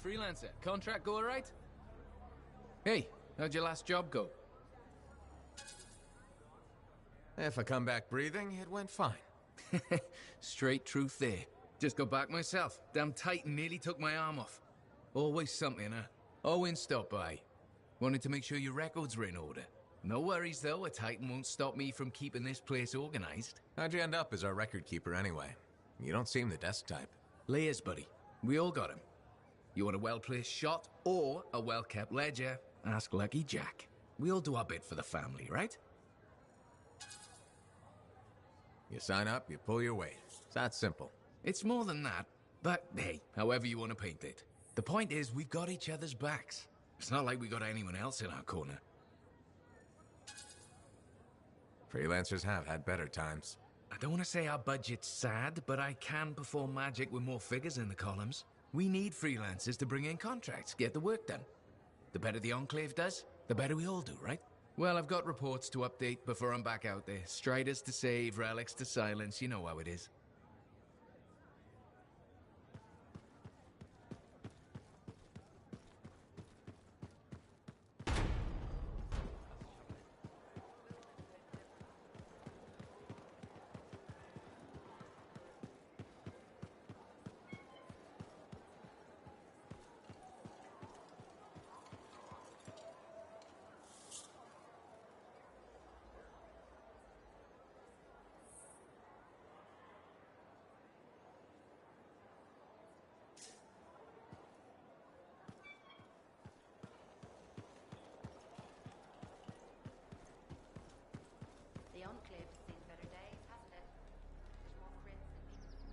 freelancer. Contract go alright? Hey, how'd your last job go? If I come back breathing, it went fine. Straight truth there. Just got back myself. Damn Titan nearly took my arm off. Always something, huh? Owen stopped by. Wanted to make sure your records were in order. No worries though, a Titan won't stop me from keeping this place organized. How'd you end up as our record keeper anyway? You don't seem the desk type. Layers, buddy. We all got 'em. You want a well-placed shot or a well-kept ledger? Ask Lucky Jack. We all do our bit for the family, right? You sign up, you pull your weight. It's that simple. It's more than that, but hey, however you want to paint it. The point is, we've got each other's backs. It's not like we got anyone else in our corner. Freelancers have had better times. I don't want to say our budget's sad, but I can perform magic with more figures in the columns. We need freelancers to bring in contracts, get the work done. The better the Enclave does, the better we all do, right? Well, I've got reports to update before I'm back out there. Striders to save, relics to silence, you know how it is.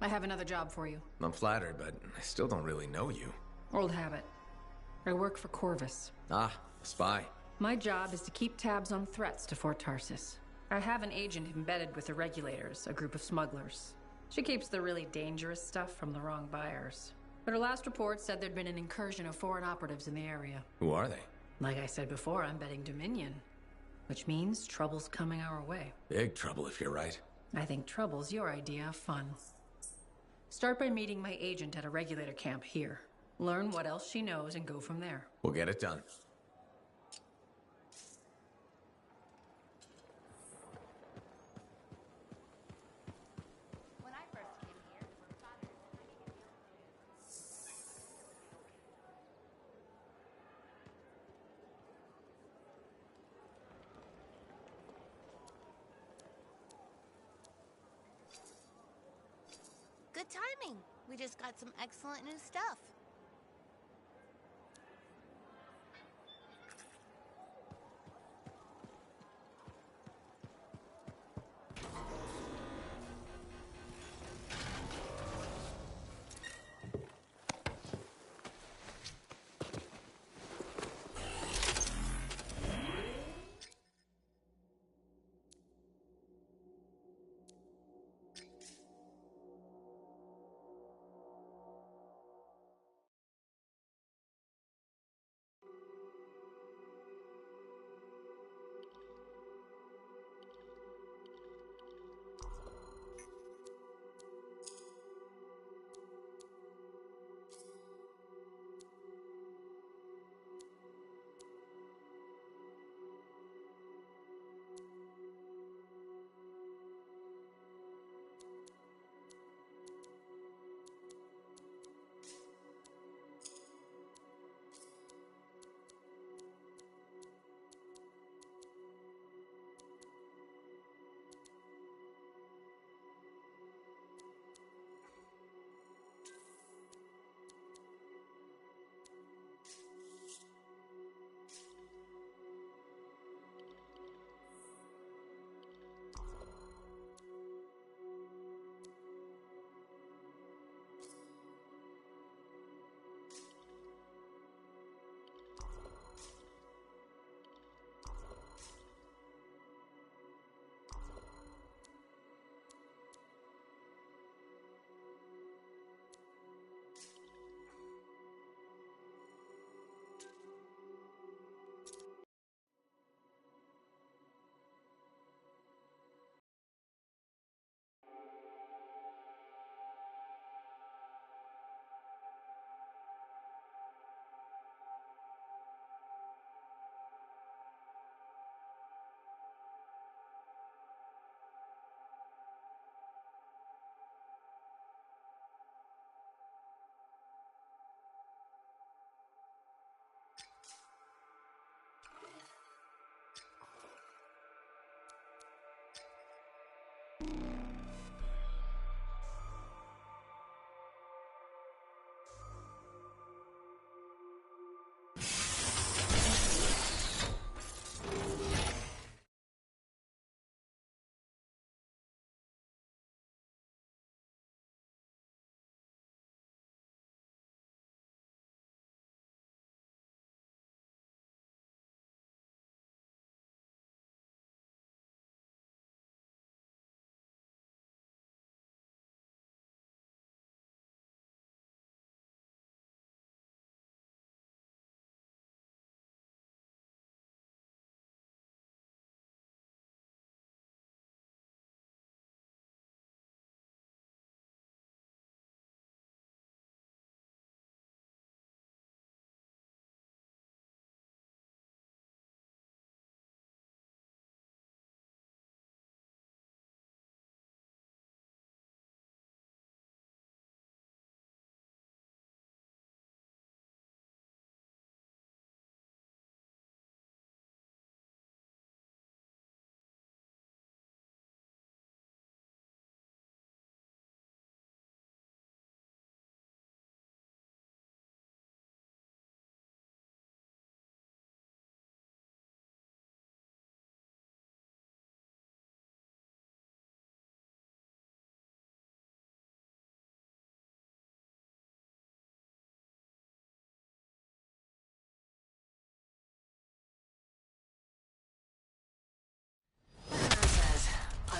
I have another job for you. I'm flattered, but I still don't really know you. Old habit. I work for Corvus. Ah, a spy. My job is to keep tabs on threats to Fort Tarsis. I have an agent embedded with the Regulators, a group of smugglers. She keeps the really dangerous stuff from the wrong buyers. But her last report said there'd been an incursion of foreign operatives in the area. Who are they? Like I said before, I'm betting Dominion. Which means trouble's coming our way. Big trouble if you're right. I think trouble's your idea of fun. Start by meeting my agent at a Regulator camp here. Learn what else she knows and go from there. We'll get it done. When I first came here, my father Good timing. We just got some excellent new stuff.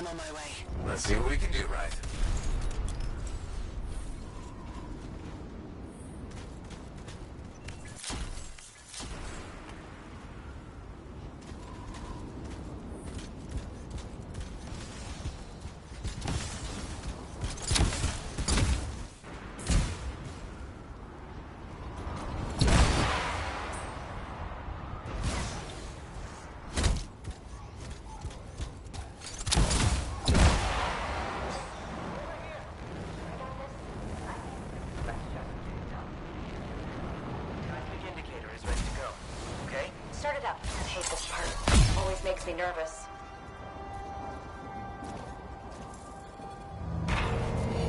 on my way. Let's see what we can do, right? Start it up. I hate this part. Always makes me nervous.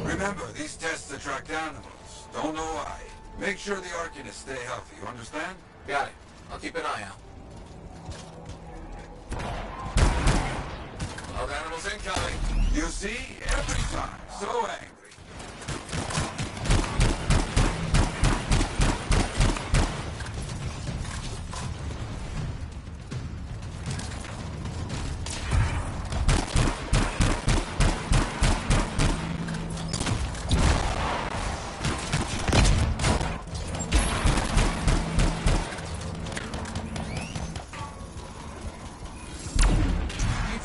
Remember, these tests attract animals. Don't know why. Make sure the Arcanists stay healthy, you understand? Got it. I'll keep an eye out. Wild animals incoming. You see? Every time. So angry.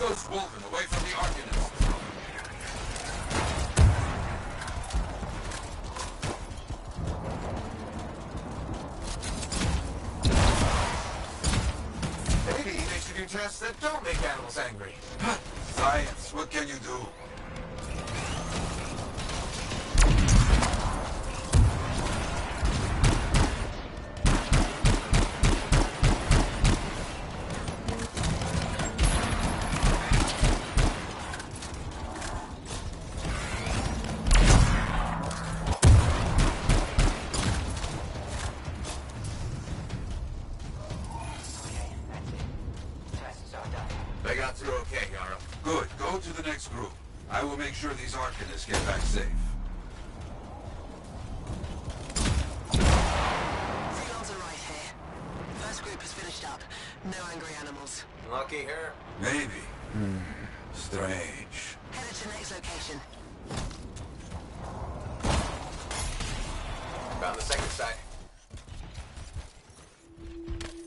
Those Wolven away from the Arcanists. Maybe they should do tests that don't make animals angry. Science, what can you do? They got through okay, Yara. Good. Go to the next group. I will make sure these Arcanists get back safe. Freelons are right here. First group is finished up. No angry animals. Lucky her. Maybe. Strange. Headed to next location. Found the second site.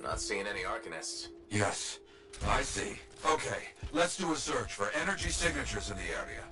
Not seeing any Arcanists. Yes, I see. Okay, let's do a search for energy signatures in the area.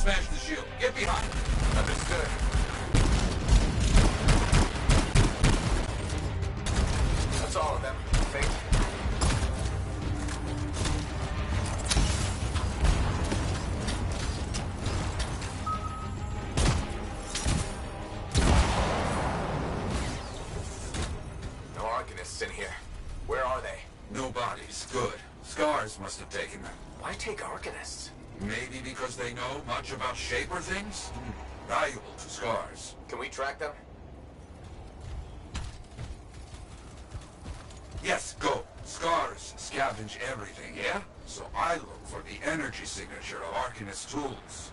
Smash the shield. Get behind. Understood. That's all of them, I think. No Arcanists in here. Where are they? No bodies. Good. Scars must have taken them. Why take Arcanists? Maybe because they know much about Shaper things? Valuable to Scars. Can we track them? Yes, go. Scars scavenge everything, yeah? So I look for the energy signature of Arcanist tools.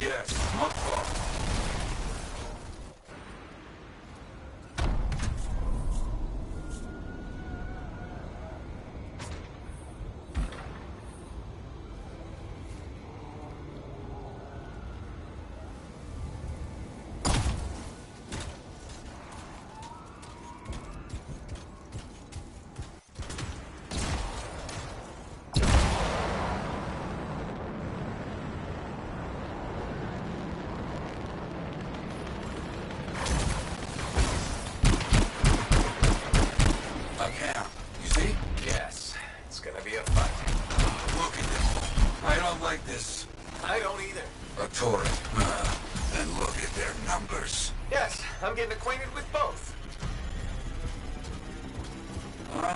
Yes, not far.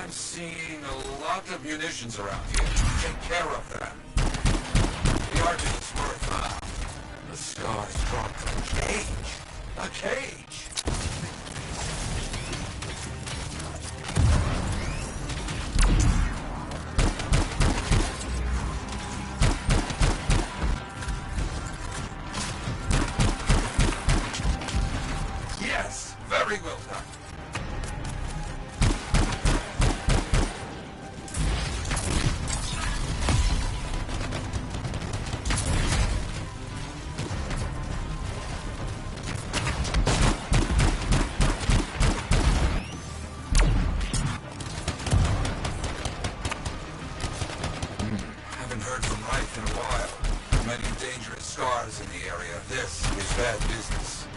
I'm seeing a lot of munitions around here. Take care of them. The Arctic is worth, the scars brought a cage. A cage! Yes! Very well done. Haven't heard from Reich in a while. Many dangerous scars in the area. This is bad business.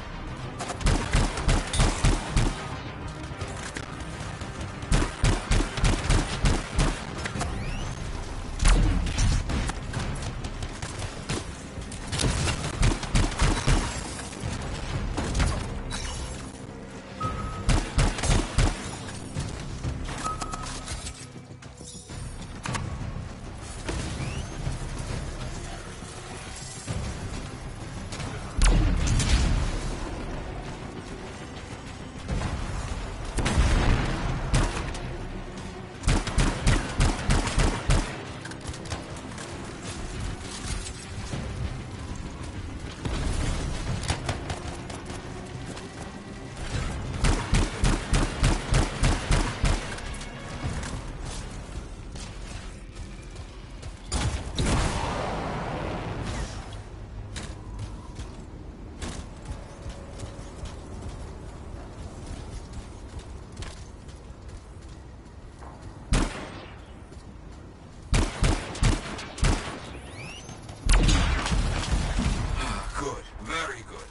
Good. Very good.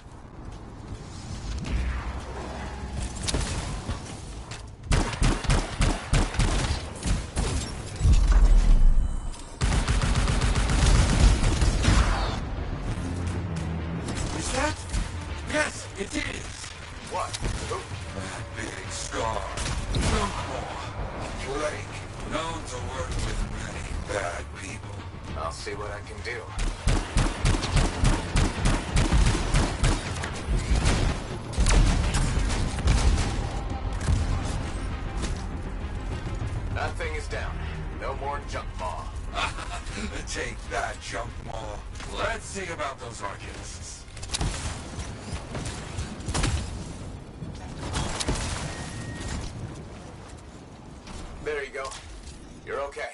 Is that? Yes, it is. What? Who? That big scar. No more. Blake, known to work with many bad people. I'll see what I can do. That thing is down. No more junk maw. Take that, junk maw. Let's see about those Arcanists. There you go. You're okay.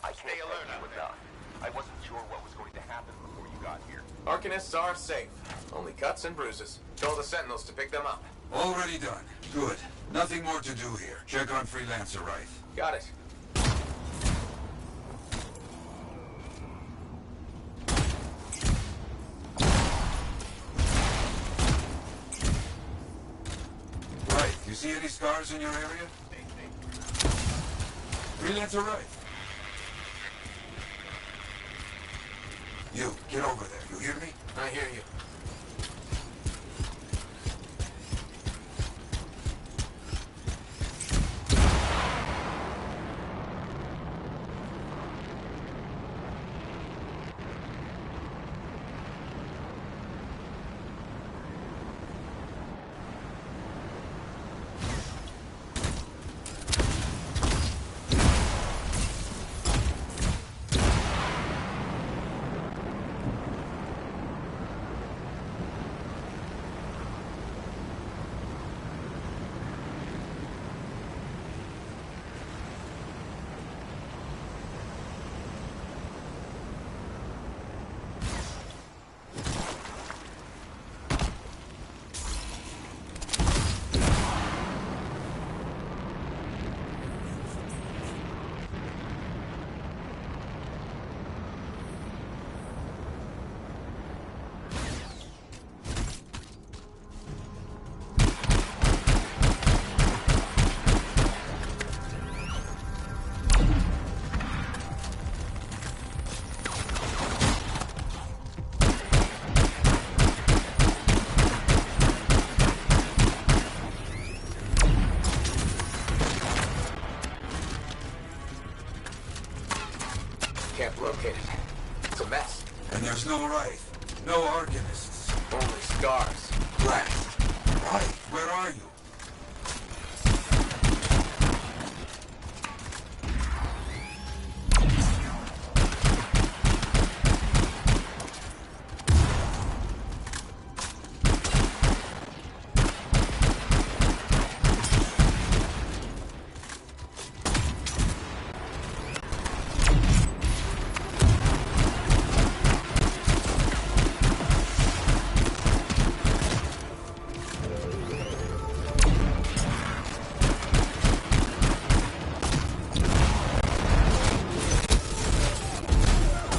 I can't thank you enough. I wasn't sure what was going to happen before you got here. Arcanists are safe. Only cuts and bruises. Tell the Sentinels to pick them up. Already done. Good. Nothing more to do here. Check on Freelancer Reich. Got it. Right. You see any scars in your area? Freelancer Reich. You, get over there. You hear me? I hear you. Located. It's a mess. And there's no Wraith. No Arcanists. Only scars. Blast. Right, where are you?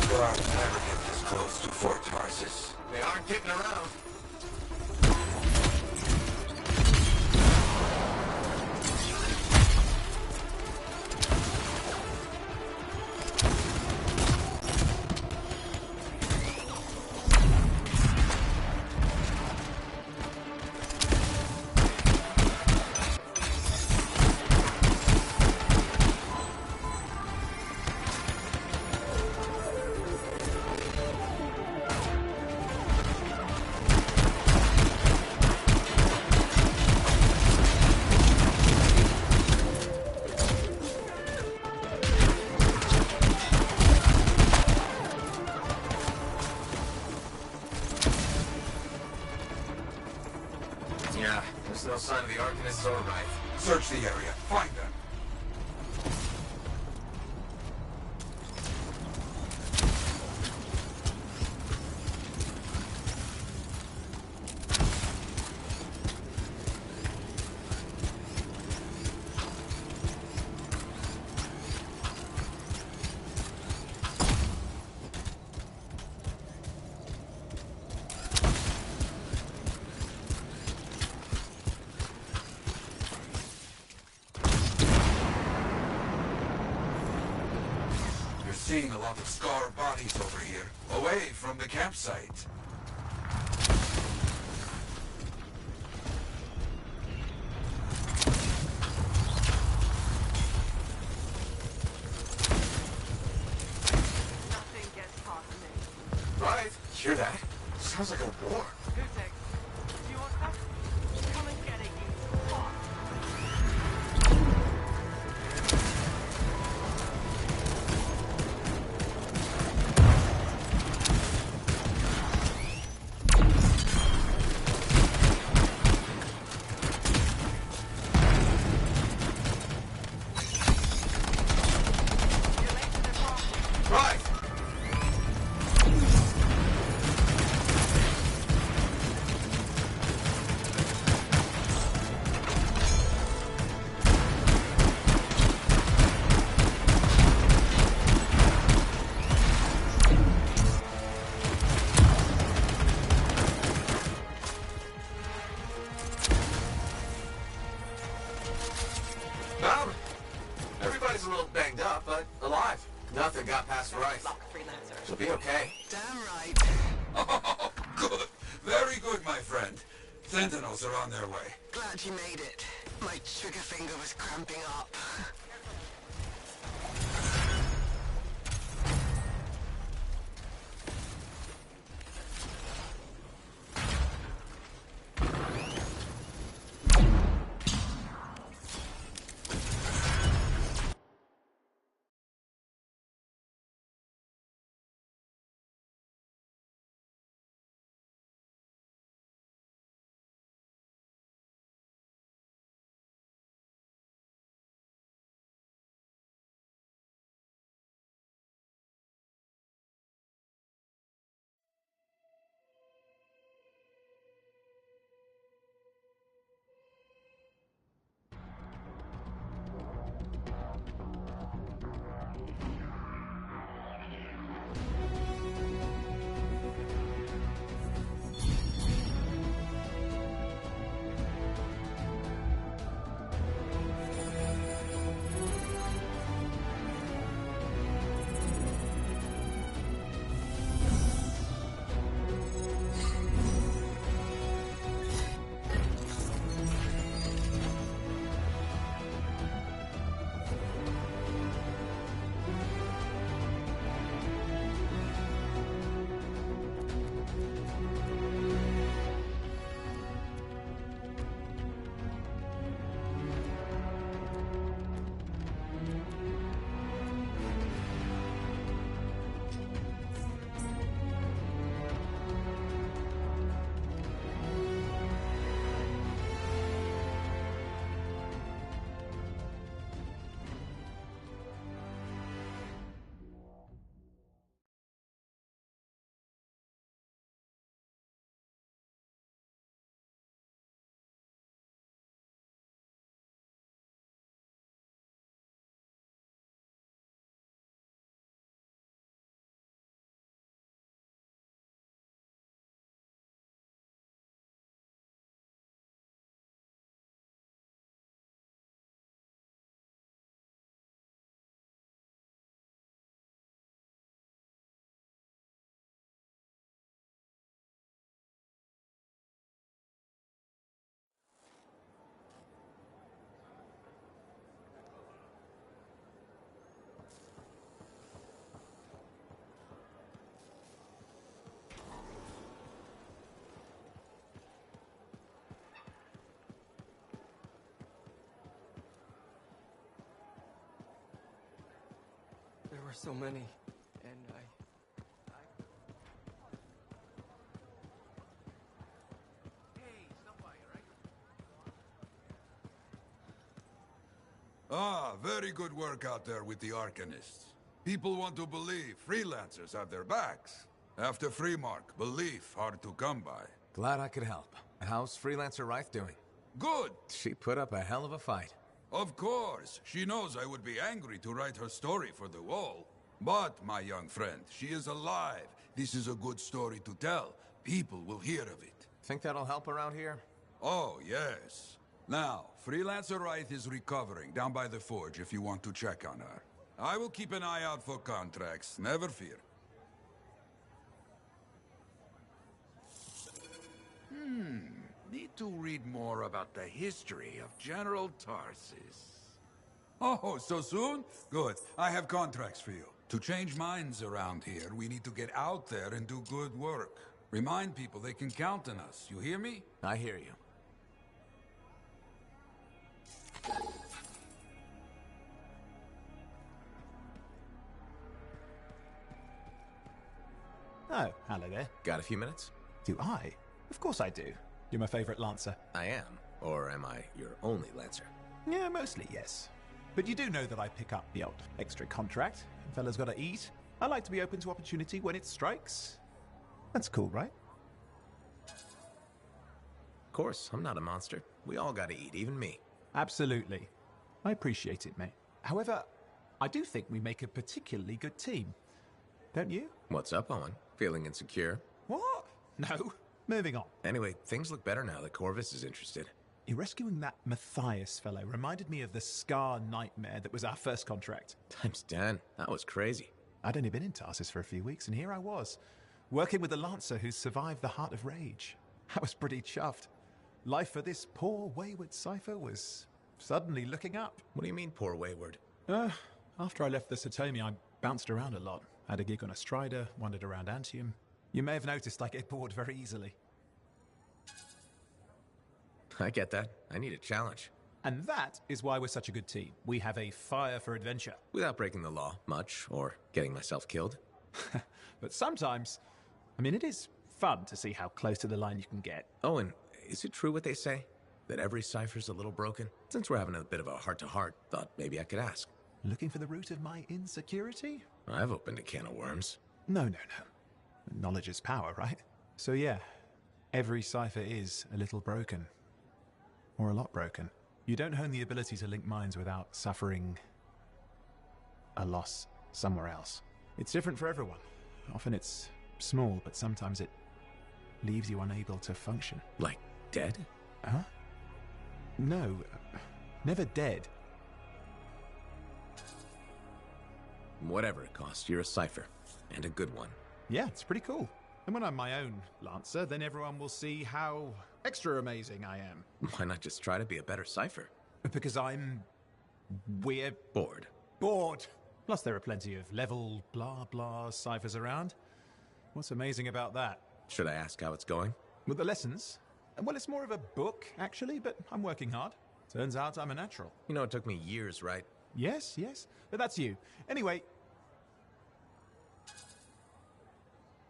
Guards never get this close to Fort Tarsus. They aren't getting around. Yeah, there's no sign of the Arcanists or Wraith. Search the area. Find them. Seeing a lot of scar bodies over here, away from the campsite. Nothing gets past me. Right? Hear that? Sounds like a war. Gutek, do you want that? Come and get it, you fuck. Right! Well, everybody's a little banged up, but alive. Nothing got past Wraith. Luck, freelancer. She'll be okay. Damn right. Oh, good. Very good, my friend. Sentinels are on their way. Glad you made it. My trigger finger was cramping up. were so many, and Hey, stop by, all right? Ah, very good work out there with the Arcanists. People want to believe freelancers have their backs. After Freemark, belief hard to come by. Glad I could help. How's Freelancer Reith doing? Good! She put up a hell of a fight. Of course, she knows I would be angry to write her story for the wall. But, my young friend, she is alive. This is a good story to tell. People will hear of it. Think that'll help around here? Oh, yes. Now, Freelancer Reith is recovering down by the forge if you want to check on her. I will keep an eye out for contracts, never fear. Need to read more about the history of General Tarsis. Oh, so soon? Good. I have contracts for you. To change minds around here, we need to get out there and do good work. Remind people they can count on us. You hear me? I hear you. Oh, hello there. Got a few minutes? Do I? Of course I do. You're my favorite Lancer. I am. Or am I your only Lancer? Yeah, mostly, yes. But you do know that I pick up the odd extra contract. Fella's gotta eat. I like to be open to opportunity when it strikes. That's cool, right? Of course, I'm not a monster. We all gotta eat, even me. Absolutely. I appreciate it, mate. However, I do think we make a particularly good team. Don't you? What's up, Owen? Feeling insecure? What? No. Moving on. Anyway, things look better now that Corvus is interested. You rescuing that Matthias fellow reminded me of the Scar nightmare that was our first contract. Times 10. That was crazy. I'd only been in Tarsis for a few weeks, and here I was, working with a Lancer who survived the Heart of Rage. I was pretty chuffed. Life for this poor, wayward cipher was suddenly looking up. What do you mean, poor wayward? After I left the Satomi, I bounced around a lot. Had a gig on a Strider, wandered around Antium. You may have noticed I get bored very easily. I get that. I need a challenge. And that is why we're such a good team. We have a fire for adventure. Without breaking the law, much, or getting myself killed. But sometimes, it is fun to see how close to the line you can get. Oh, and is it true what they say? That every cipher's a little broken? Since we're having a bit of a heart-to-heart, thought maybe I could ask. Looking for the root of my insecurity? I've opened a can of worms. No. Knowledge is power, right? So yeah, every cipher is a little broken. Or a lot broken. You don't hone the ability to link minds without suffering a loss somewhere else. It's different for everyone. Often it's small, but sometimes it leaves you unable to function. Like dead? Huh? No, never dead. Whatever it costs, you're a cipher. And a good one. Yeah, it's pretty cool. And when I'm my own Lancer, then everyone will see how extra amazing I am. Why not just try to be a better cipher? Because we're Bored. bored. Plus there are plenty of level blah blah ciphers around. What's amazing about that? Should I ask how it's going? With the lessons? Well, it's more of a book, actually, but I'm working hard. Turns out I'm a natural. You know, it took me years, right? Yes, but that's you. Anyway.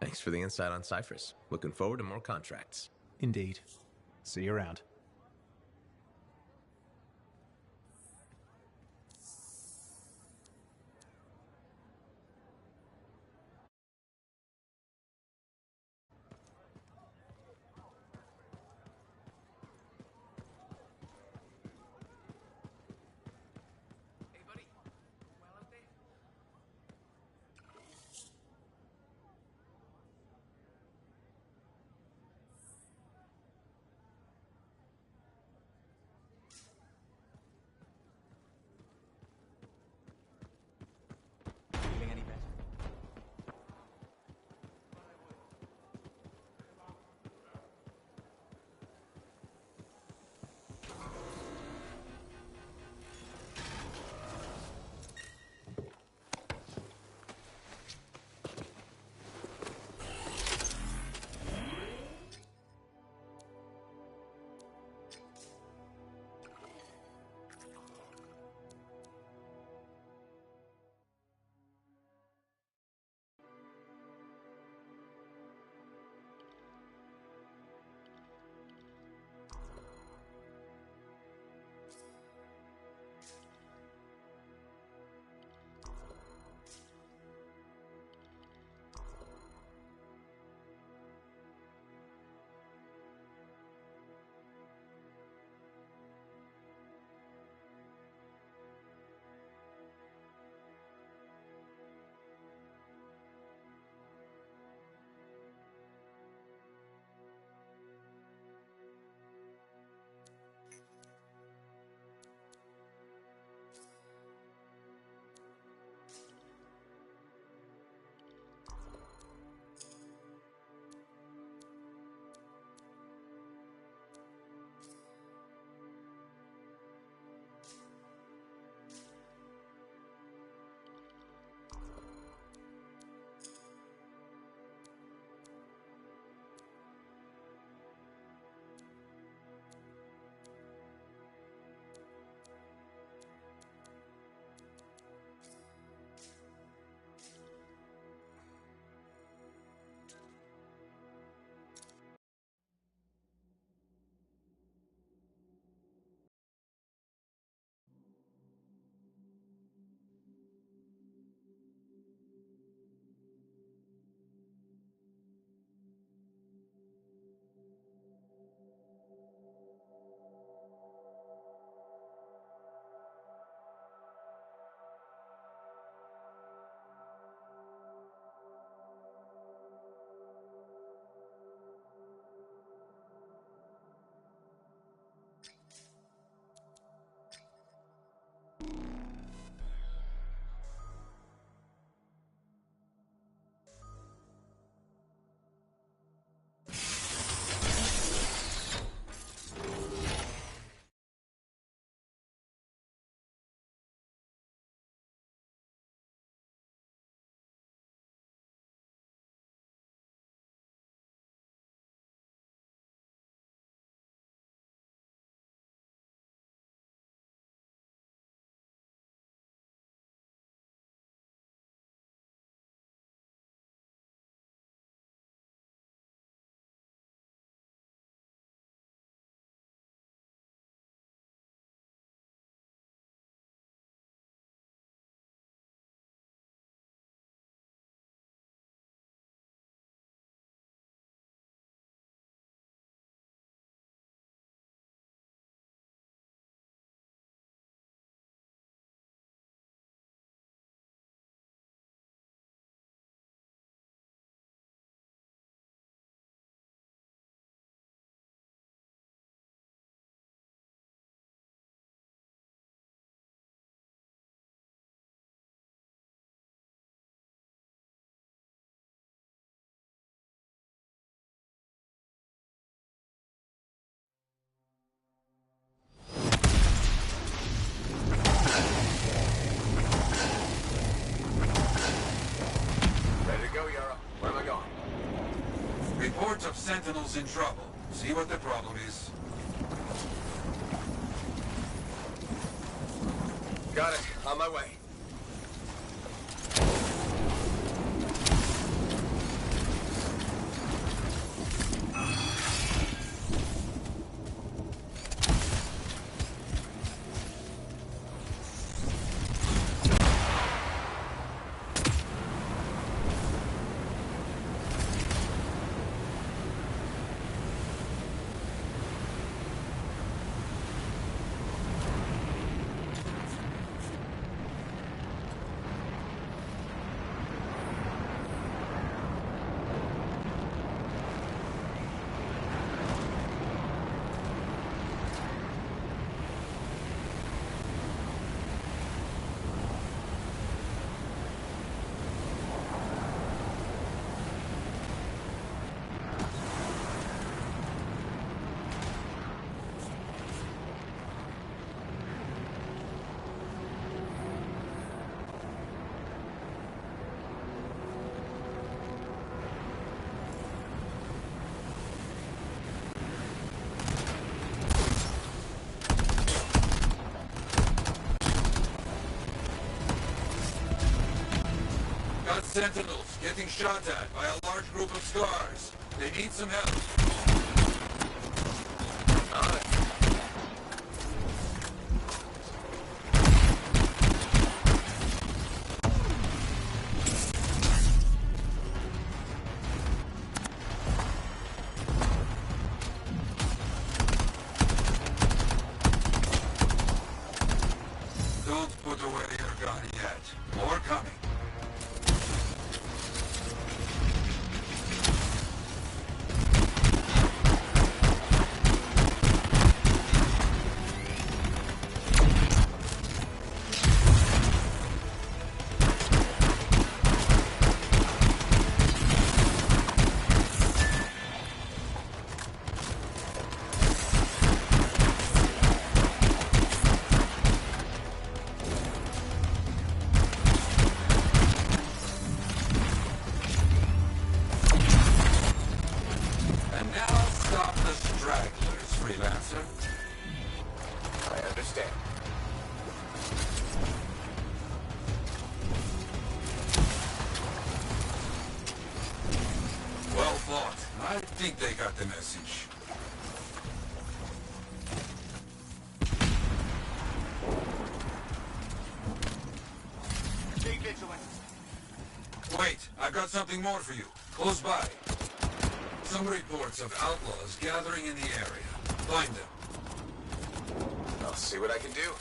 Thanks for the insight on ciphers. Looking forward to more contracts. Indeed. See you around. Hey, buddy. Well out there? Sentinel's in trouble. See what the problem is. Got it. On my way. Sentinels getting shot at by a large group of scars. They need some help. On it. Don't put away your gun yet. More coming. I understand. Well fought. I think they got the message. Stay vigilant. Wait, I've got something more for you. Close by. Some reports of outlaws gathering in the area. Find them. I'll see what I can do.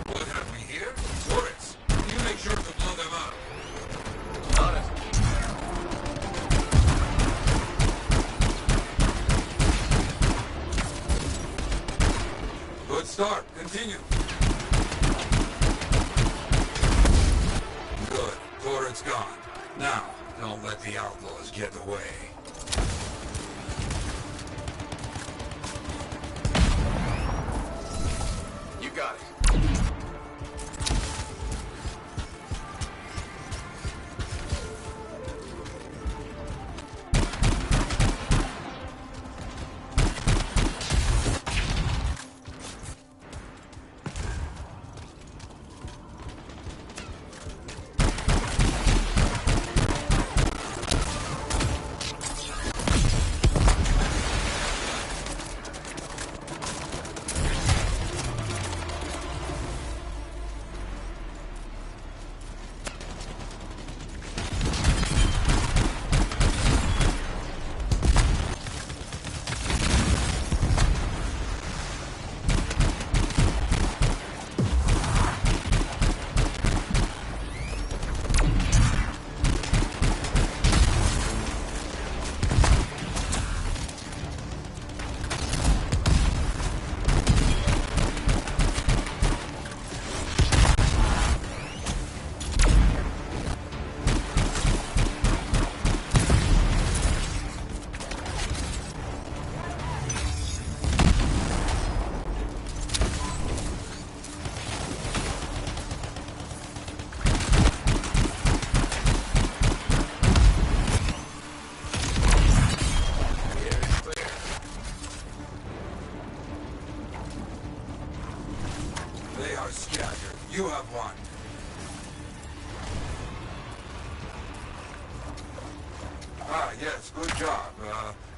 What have we here? Turrets. You make sure to blow them up. On it. Good start. Continue. Good. Turret's gone. Now, don't let the outlaws get away. You got it.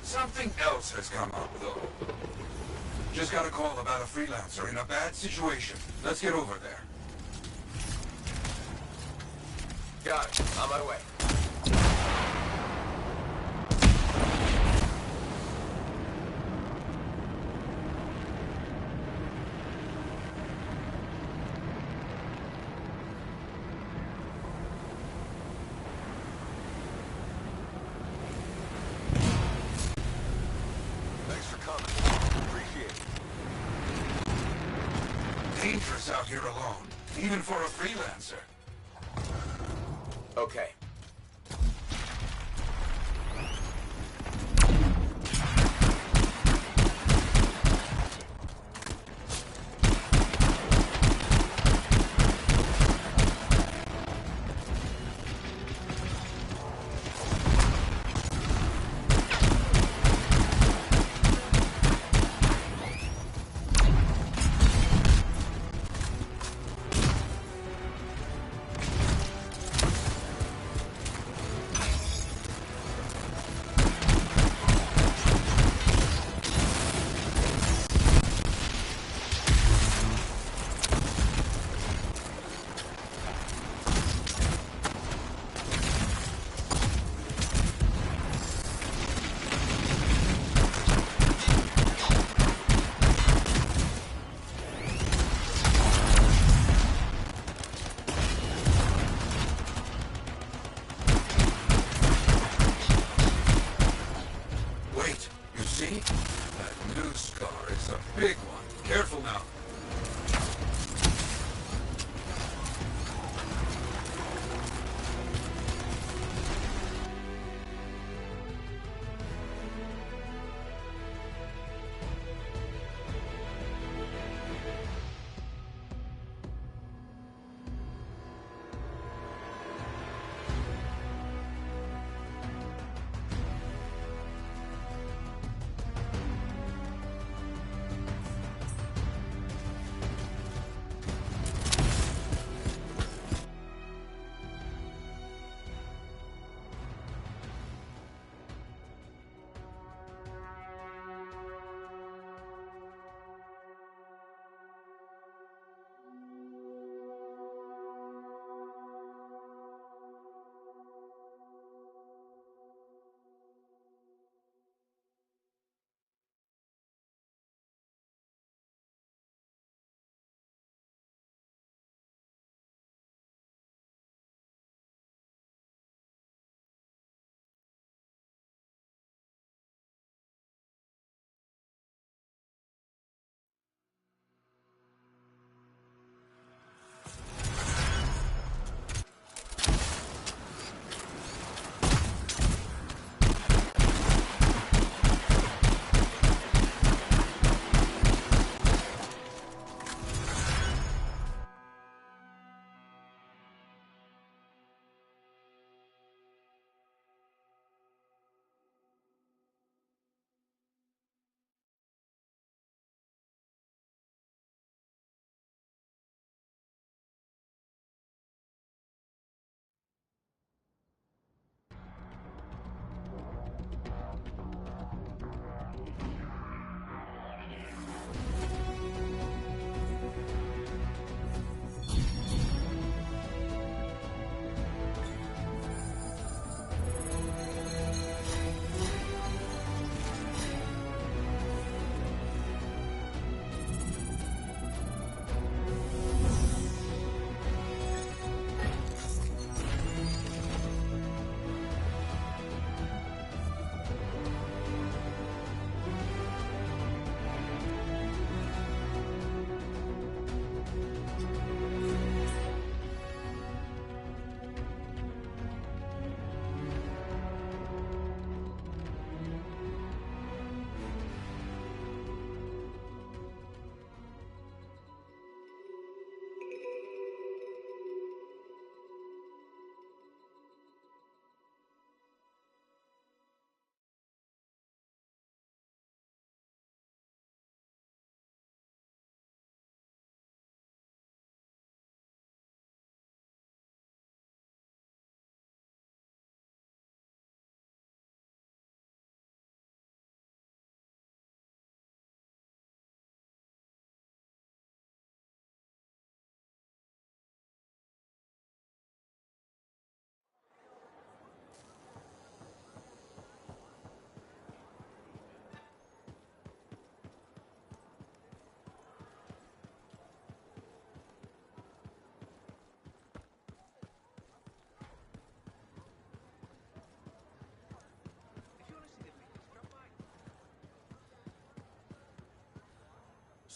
Something else has come up, though. Just got a call about a freelancer in a bad situation. Let's get over there. Got it. On my way. Thanks for coming. Appreciate it. Dangerous out here alone, even for a freelancer. Okay.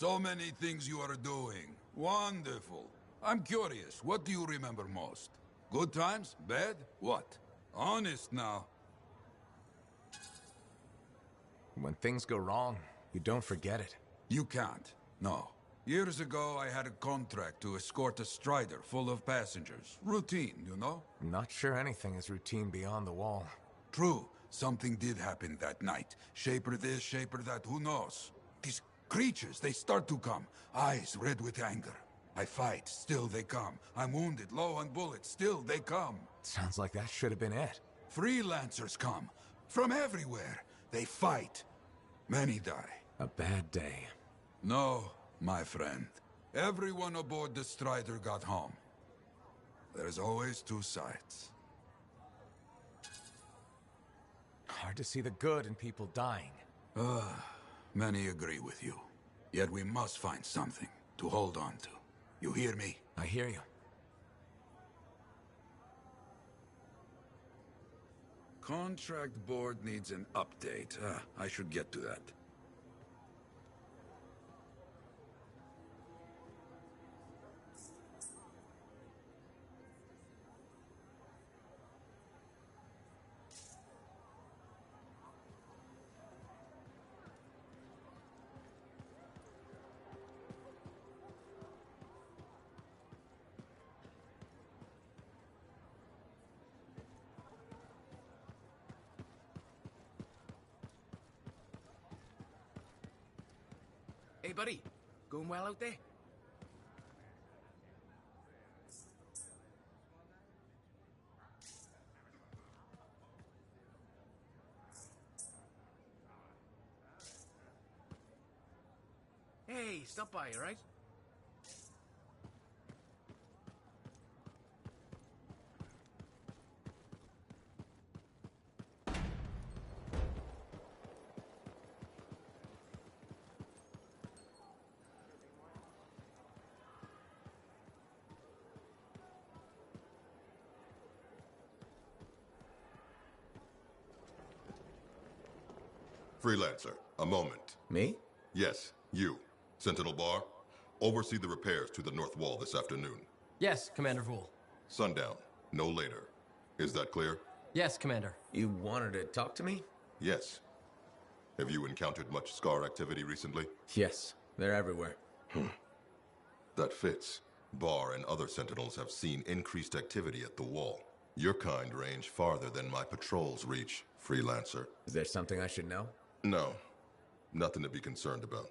So many things you are doing. Wonderful. I'm curious, what do you remember most? Good times? Bad? What? Honest now. When things go wrong, you don't forget it. You can't. No. Years ago, I had a contract to escort a strider full of passengers. Routine, you know? I'm not sure anything is routine beyond the wall. True. Something did happen that night. Shaper this, shaper that, who knows? These creatures, they start to come. Eyes red with anger. I fight, still they come. I'm wounded, low on bullets, still they come. Sounds like that should have been it. Freelancers come. From everywhere. They fight. Many die. A bad day. No, my friend. Everyone aboard the Strider got home. There's always two sides. Hard to see the good in people dying. Many agree with you. Yet we must find something to hold on to. You hear me? I hear you. Contract board needs an update. I should get to that. Hey, buddy. Going well out there? Hey, stop by, all right? Freelancer, a moment. Me? Yes, you. Sentinel Bar, oversee the repairs to the north wall this afternoon. Yes, Commander Vool. Sundown, no later. Is that clear? Yes, Commander. You wanted to talk to me? Yes. Have you encountered much Scar activity recently? Yes, they're everywhere. That fits. Bar and other Sentinels have seen increased activity at the wall. Your kind range farther than my patrols reach, Freelancer. Is there something I should know? No. Nothing to be concerned about.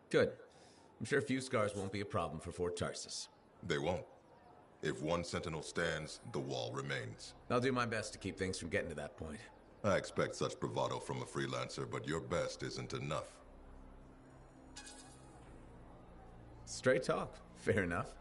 Good. I'm sure few scars won't be a problem for Fort Tarsus. They won't. If one Sentinel stands, the wall remains. I'll do my best to keep things from getting to that point. I expect such bravado from a Freelancer, but your best isn't enough. Straight talk. Fair enough.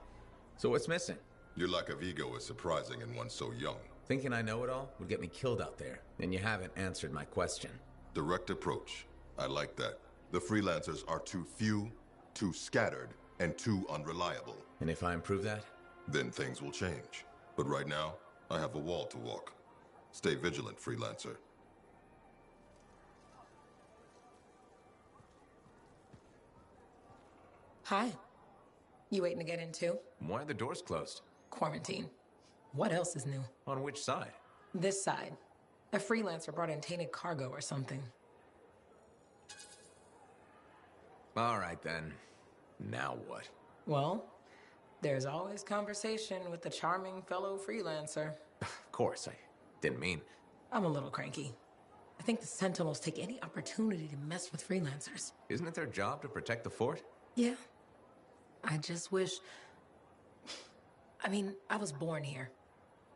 So what's missing? Your lack of ego is surprising in one so young. Thinking I know it all would get me killed out there, and you haven't answered my question. Direct approach. I like that. The Freelancers are too few, too scattered, and too unreliable. And if I improve that? Then things will change. But right now, I have a wall to walk. Stay vigilant, Freelancer. Hi. You waiting to get in too? Why are the doors closed? Quarantine. What else is new? On which side? This side. A freelancer brought in tainted cargo or something. All right then. Now what? Well, there's always conversation with the charming fellow freelancer. Of course, I didn't mean... I'm a little cranky. I think the Sentinels take any opportunity to mess with freelancers. Isn't it their job to protect the fort? Yeah. I just wish... I mean, I was born here.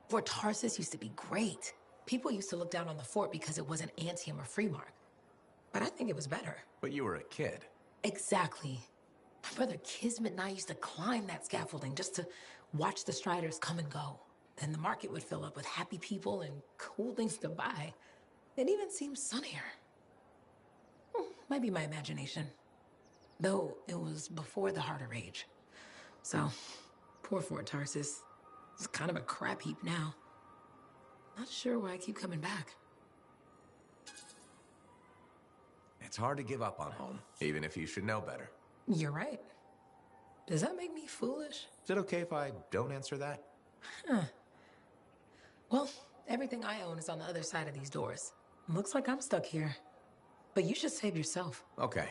Fort Tarsus used to be great. People used to look down on the fort because it wasn't Antium or Freemark. But I think it was better. But you were a kid. Exactly. My brother Kismet and I used to climb that scaffolding just to watch the Striders come and go. Then the market would fill up with happy people and cool things to buy. It even seemed sunnier. Might be my imagination. Though it was before the Harder Age. So, poor Fort Tarsus. It's kind of a crap heap now. Not sure why I keep coming back. It's hard to give up on home, even if you should know better. You're right. Does that make me foolish? Is it okay if I don't answer that? Huh. Well, everything I own is on the other side of these doors. Looks like I'm stuck here. But you should save yourself. Okay.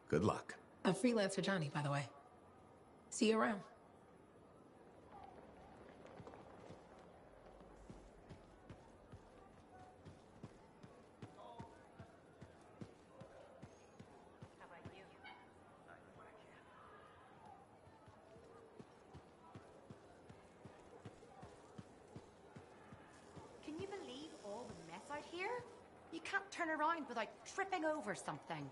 Good luck. I'm Freelancer Johnny, by the way. See you around. Can you believe all the mess out here? You can't turn around without tripping over something.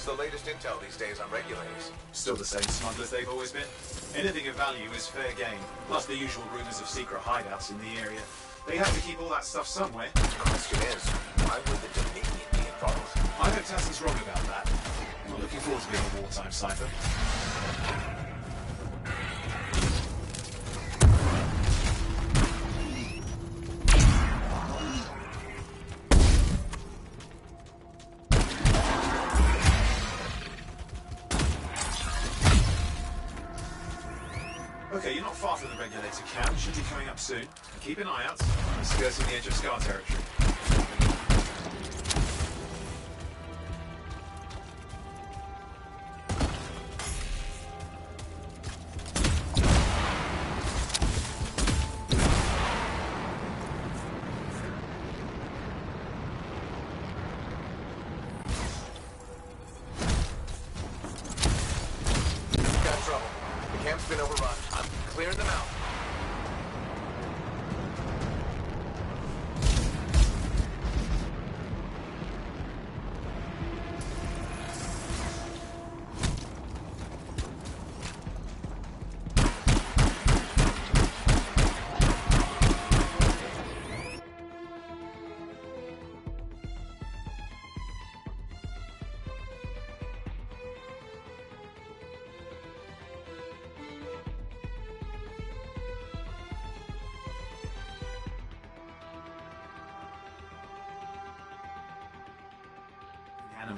The latest intel these days on regulators. Still the same smugglers they've always been. Anything of value is fair game, plus the usual rumors of secret hideouts in the area. They have to keep all that stuff somewhere. The question is, why would the Dominion be involved? I hope Tassin's wrong about that. I'm not looking forward to being a wartime cipher. Okay, you're not far from the regulator camp. Should be coming up soon. Keep an eye out. I'm skirting the edge of Scar territory. Got trouble. The camp's been overrun. I'm clearing them out.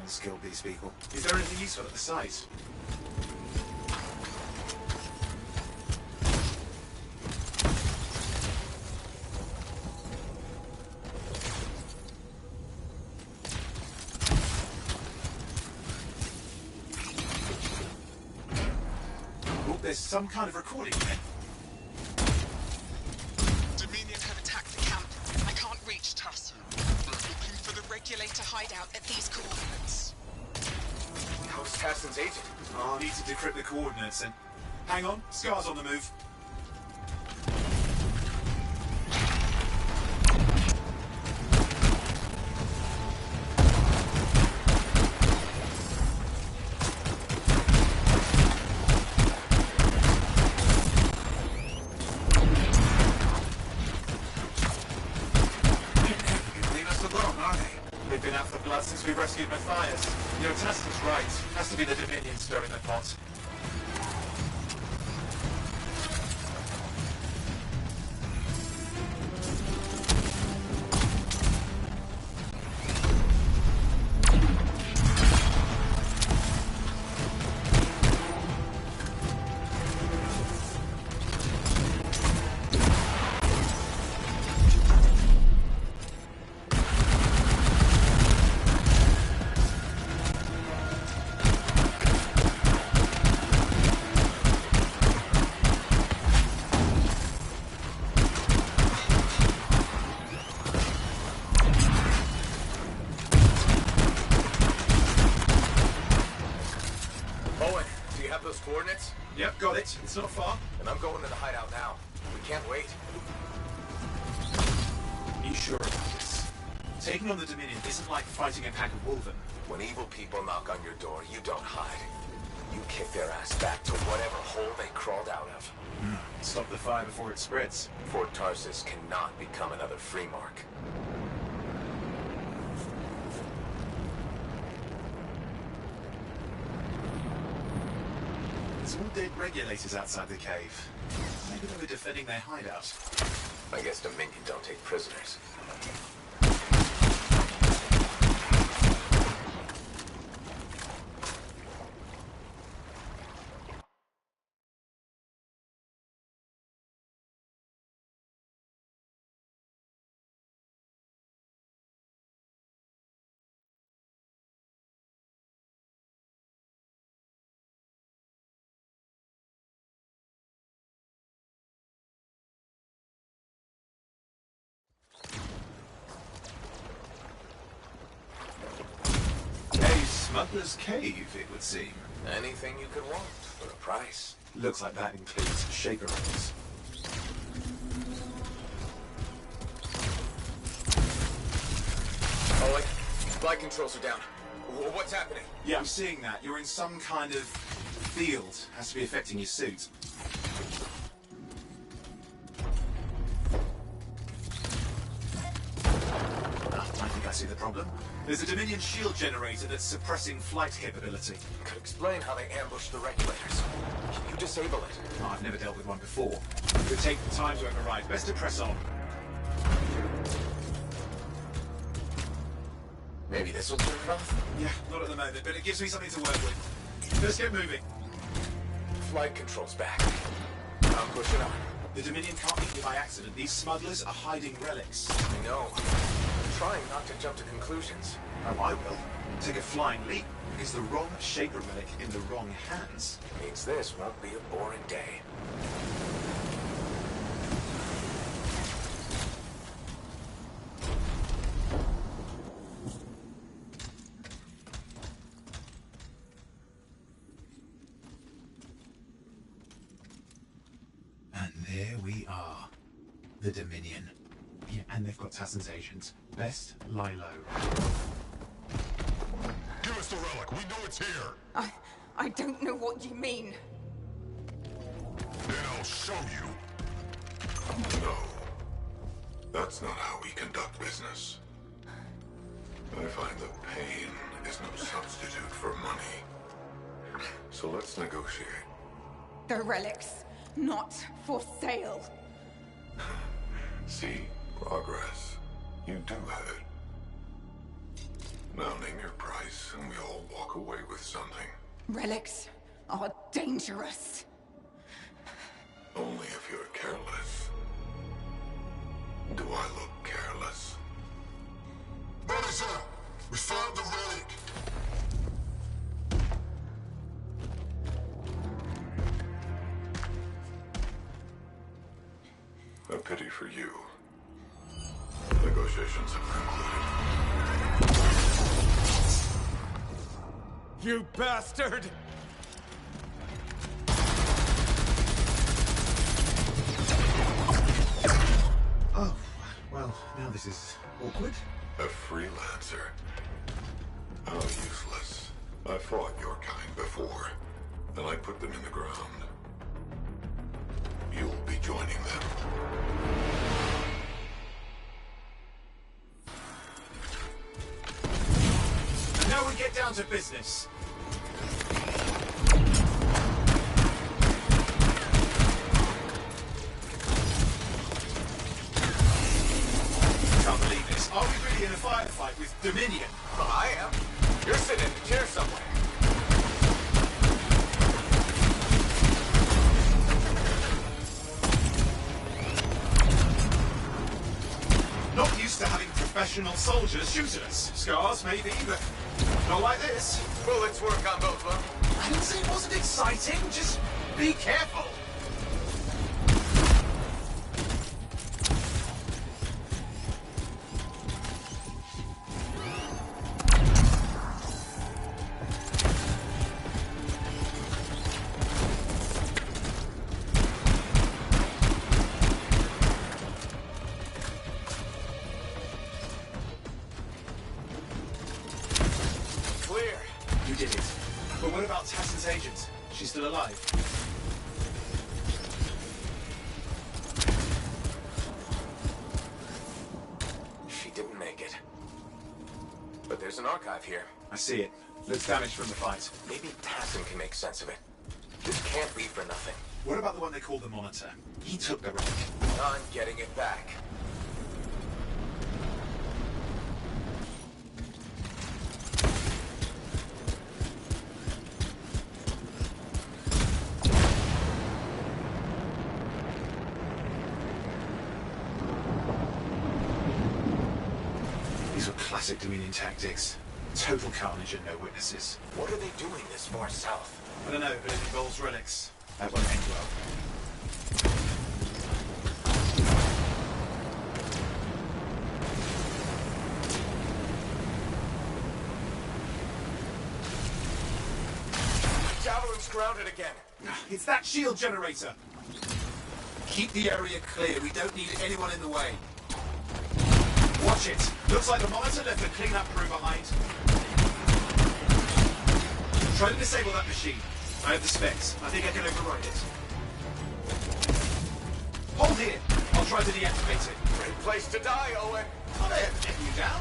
skilled, these people. Is there anything useful at the site? Oh, there's some kind of recording here. Dominion have attacked the camp. I can't reach Tuss. Looking for the regulator hideout at these coordinates. How's Tassin's agent? I'll need to decrypt the coordinates and... Hang on, Scar's on the move. They've been out for blood since we rescued Matthias. You know, Tassin's right. Has to be the Dominion stirring the pot. Coordinates? Yep, got it. It's not far. And I'm going to the hideout now. We can't wait. Are you sure about this? Taking on the Dominion isn't like fighting a pack of wolven. When evil people knock on your door, you don't hide. You kick their ass back to whatever hole they crawled out of. Stop the fire before it spreads. Fort Tarsis cannot become another free mark. There's all dead regulators outside the cave. Maybe they were defending their hideout. I guess Dominion don't take prisoners. Smuggler's Cave, it would seem. Anything you could want for a price. Looks like that includes shaper rings. Oh, wait. Flight controls are down. What's happening? Yeah, I'm seeing that. You're in some kind of field. Has to be affecting your suit. I think I see the problem. There's a Dominion shield generator that's suppressing flight capability. Could explain how they ambushed the regulators. Can you disable it? Oh, I've never dealt with one before. It would take time to override. Best to press on. Maybe this will turn it off? Yeah, not at the moment, but it gives me something to work with. Let's get moving. Flight controls back. I'm pushing on. The Dominion can't be here by accident. These smugglers are hiding relics. I know. I'm trying not to jump to conclusions. Oh, I will. Take a flying leap. Is the wrong shaper relic in the wrong hands? Means this won't be a boring day. And there we are. The Dominion. Yeah, and they've got Tassin's agents. Best lie low. Give us the relic. We know it's here. I don't know what you mean. Then I'll show you. No. That's not how we conduct business. I find that pain is no substitute for money. So let's negotiate. The relics, not for sale. See, progress. You do have it. Now name your price, and we all walk away with something. Relics are dangerous. Only if you're careless. Do I look careless? Officer, we found the relic. A pity for you. Negotiations have concluded. You bastard! Oh, well, now this is awkward. A freelancer? How useless. I fought your kind before, and I put them in the ground. You'll be joining them. And now we get down to business. Can't believe this. Are we really in a firefight with Dominion? Well, I am. You're sitting in a chair somewhere. Not used to having professional soldiers shoot at us. Scars, maybe, but not like this. Bullets work on both of them. I didn't say it wasn't exciting. Just be careful. You did it. But what about Tassin's agent? She's still alive? She didn't make it. But there's an archive here. I see it. Looks damaged from the fight. Maybe Tassin can make sense of it. This can't be for nothing. What about the one they call the Monitor? He took the relic. I'm getting it back. These were classic Dominion tactics. Total carnage and no witnesses. What are they doing this far south? I don't know, but it involves relics. That won't end well. Javelin's grounded again. It's that shield generator. Keep the area clear. We don't need anyone in the way. Watch it. Looks like the Monitor left a cleanup crew behind. Try to disable that machine. I have the specs. I think I can override it. Hold here. I'll try to deactivate it. Great place to die, Owen. Oh, they haven't taken you down.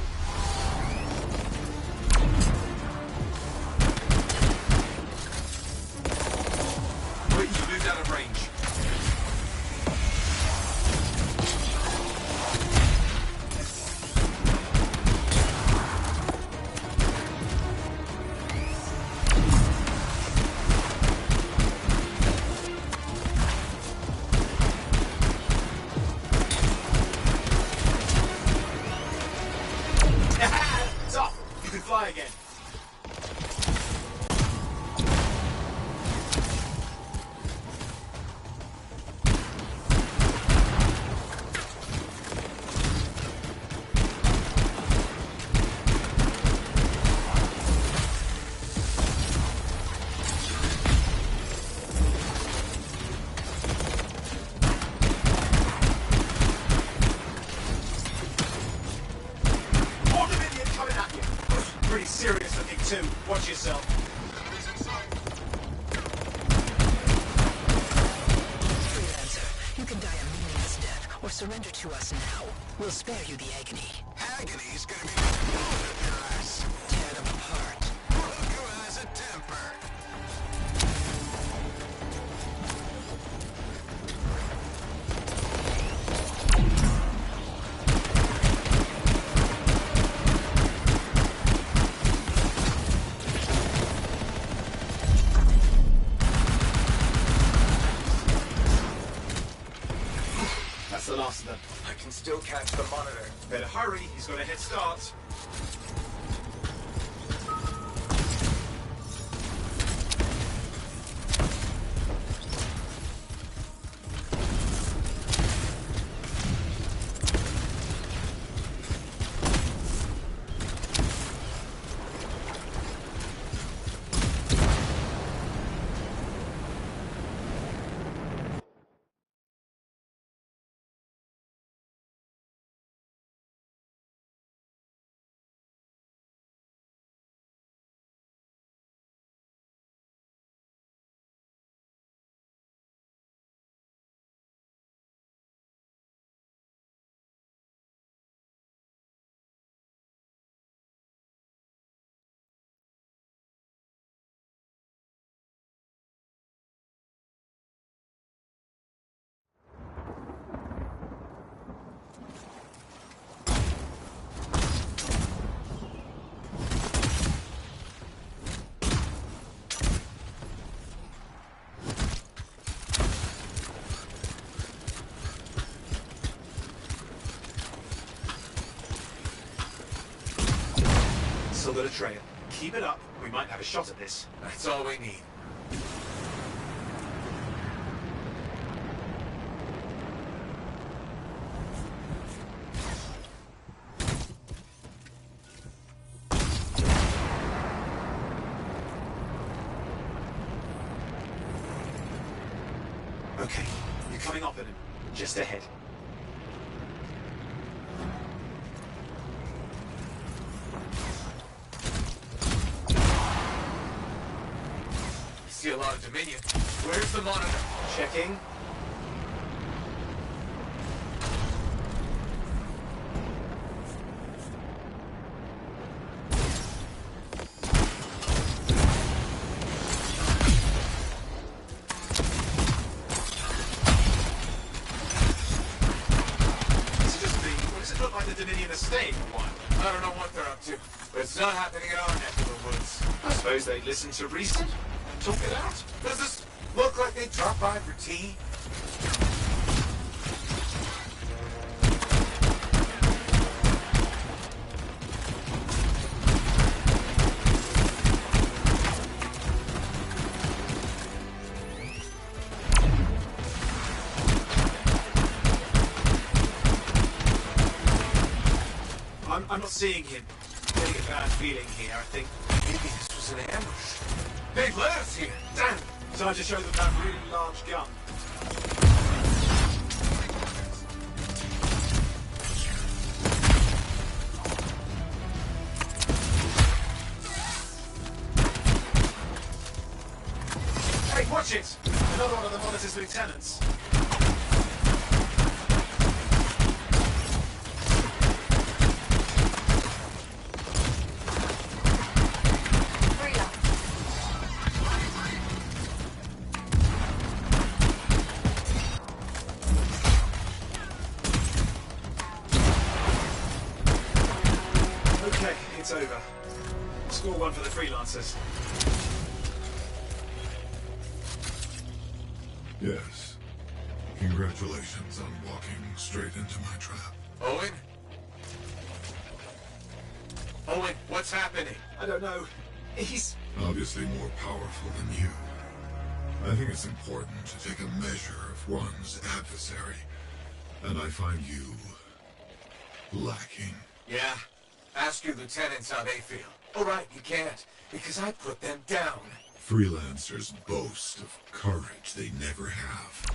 Wait, you moved out of range. It's off. You can fly again. More Dominion coming at you. Pretty serious looking too. Watch yourself. Freelancer, you can die a meaningless death or surrender to us now. We'll spare you the agony. Agony's gonna be bullet in your ass. Tear them apart. Look who has a temper. the last of them. I can still catch the monitor. Better hurry, he's got a head start. Still got a trail. Keep it up. We might have a shot at this. That's all we need. Okay, you're coming up at him. Just ahead. See a lot of Dominion. Where's the monitor? Checking. Is it just me, or does it look like the Dominion are staying for a while? I don't know what they're up to, but it's not happening in our neck of the woods. I suppose they listen to reason. Talk it out. Does this look like they dropped by for tea? I'm not seeing him. Getting a bad feeling here, I think. Maybe this was an ambush. They've let us here. Damn. Time to show them that really large gun. Hey, watch it! Another one of the Monitor's lieutenants. Okay, it's over. Score one for the freelancers. Yes. Congratulations on walking straight into my trap. Owen? Owen, what's happening? I don't know. He's Obviously more powerful than you. I think it's important to take a measure of one's adversary. And I find you lacking. Yeah? Ask your lieutenants how they feel. All right, you can't, because I put them down. Freelancers boast of courage they never have.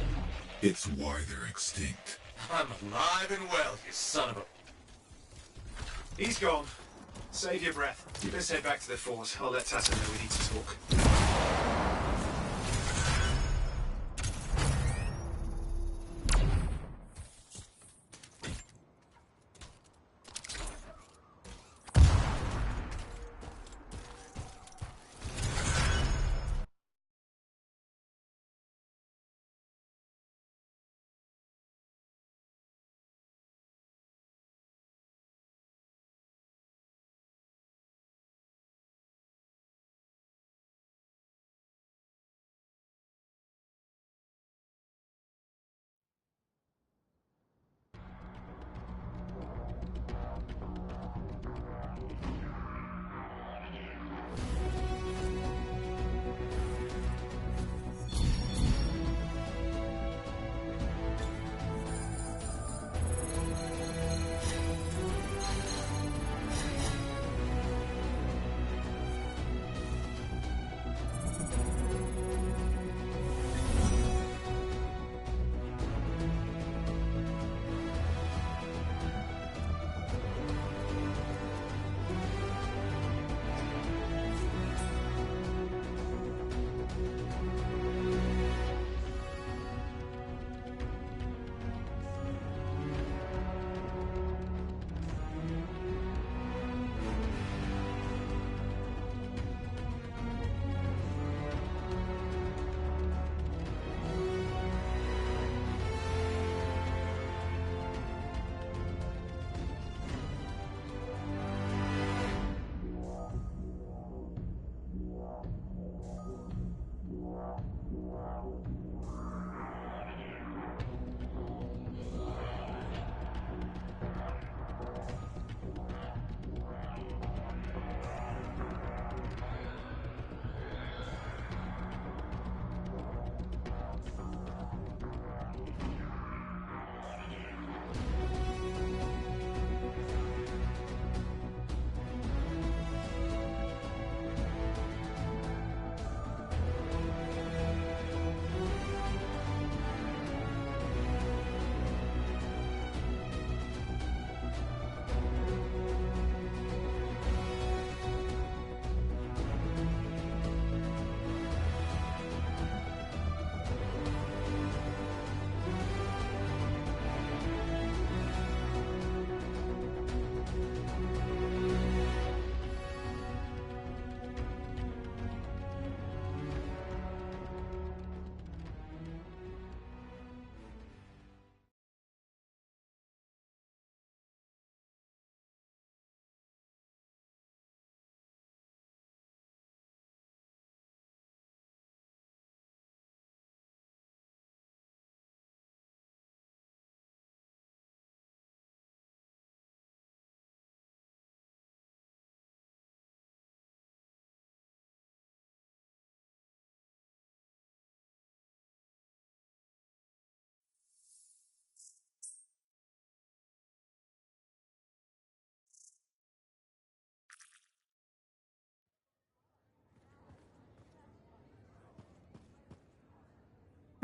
It's why they're extinct. I'm alive and well, you son of a... He's gone. Save your breath. You best head back to the fort. I'll let Tata know we need to talk.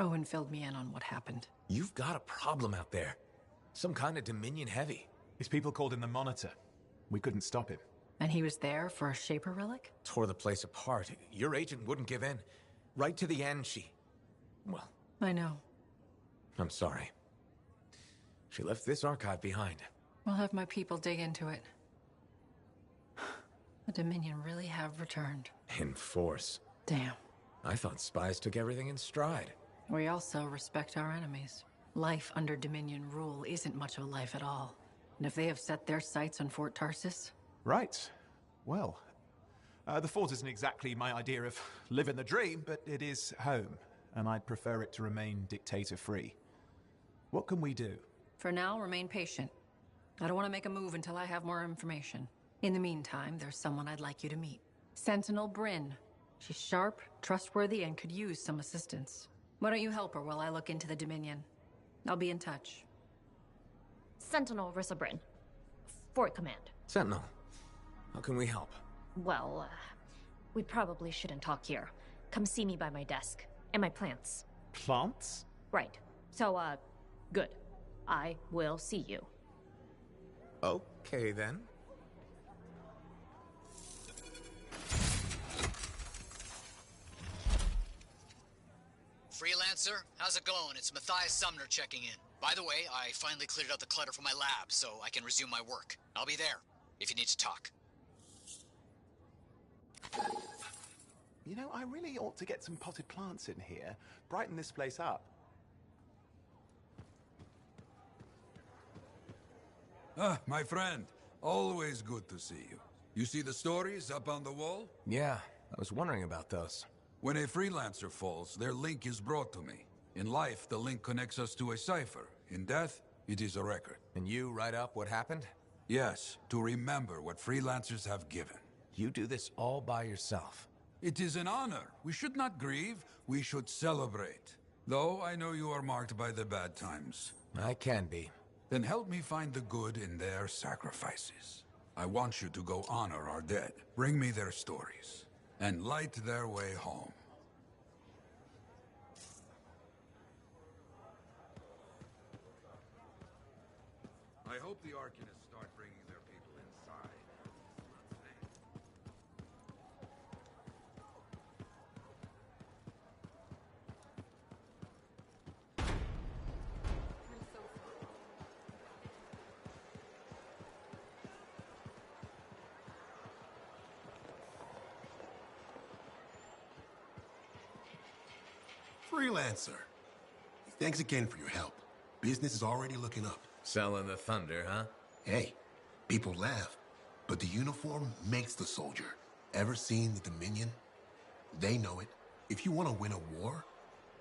Owen filled me in on what happened. You've got a problem out there. Some kind of Dominion heavy. His people called him the Monitor. We couldn't stop him. And he was there for a Shaper relic? Tore the place apart. Your agent wouldn't give in. Right to the end, well... I know. I'm sorry. She left this archive behind. We'll have my people dig into it. The Dominion really have returned. In force. Damn. I thought spies took everything in stride. We also respect our enemies. Life under Dominion rule isn't much of a life at all. And if they have set their sights on Fort Tarsis... Right. Well, the fort isn't exactly my idea of living the dream, but it is home, and I'd prefer it to remain dictator-free. What can we do? For now, remain patient. I don't want to make a move until I have more information. In the meantime, there's someone I'd like you to meet. Sentinel Bryn. She's sharp, trustworthy, and could use some assistance. Why don't you help her while I look into the Dominion? I'll be in touch. Sentinel Rissa Bryn. Fort Command. Sentinel, how can we help? Well, we probably shouldn't talk here. Come see me by my desk. And my plants. Plants? Right. So, good. I will see you. Okay, then. Freelancer, how's it going? It's Matthias Sumner checking in. By the way, I finally cleared out the clutter from my lab, so I can resume my work. I'll be there, if you need to talk. You know, I really ought to get some potted plants in here. Brighten this place up. Ah, my friend. Always good to see you. You see the stories up on the wall? Yeah, I was wondering about those. When a freelancer falls, their link is brought to me. In life, the link connects us to a cipher. In death, it is a record. And you write up what happened? Yes, to remember what freelancers have given. You do this all by yourself. It is an honor. We should not grieve, we should celebrate. Though I know you are marked by the bad times. I can be. Then help me find the good in their sacrifices. I want you to go honor our dead. Bring me their stories. And light their way home. I hope the Arcanists start bringing their people inside. Freelancer. Thanks again for your help. Business is already looking up. Selling the thunder, huh? Hey, people laugh, but the uniform makes the soldier. Ever seen the Dominion? They know it. If you want to win a war,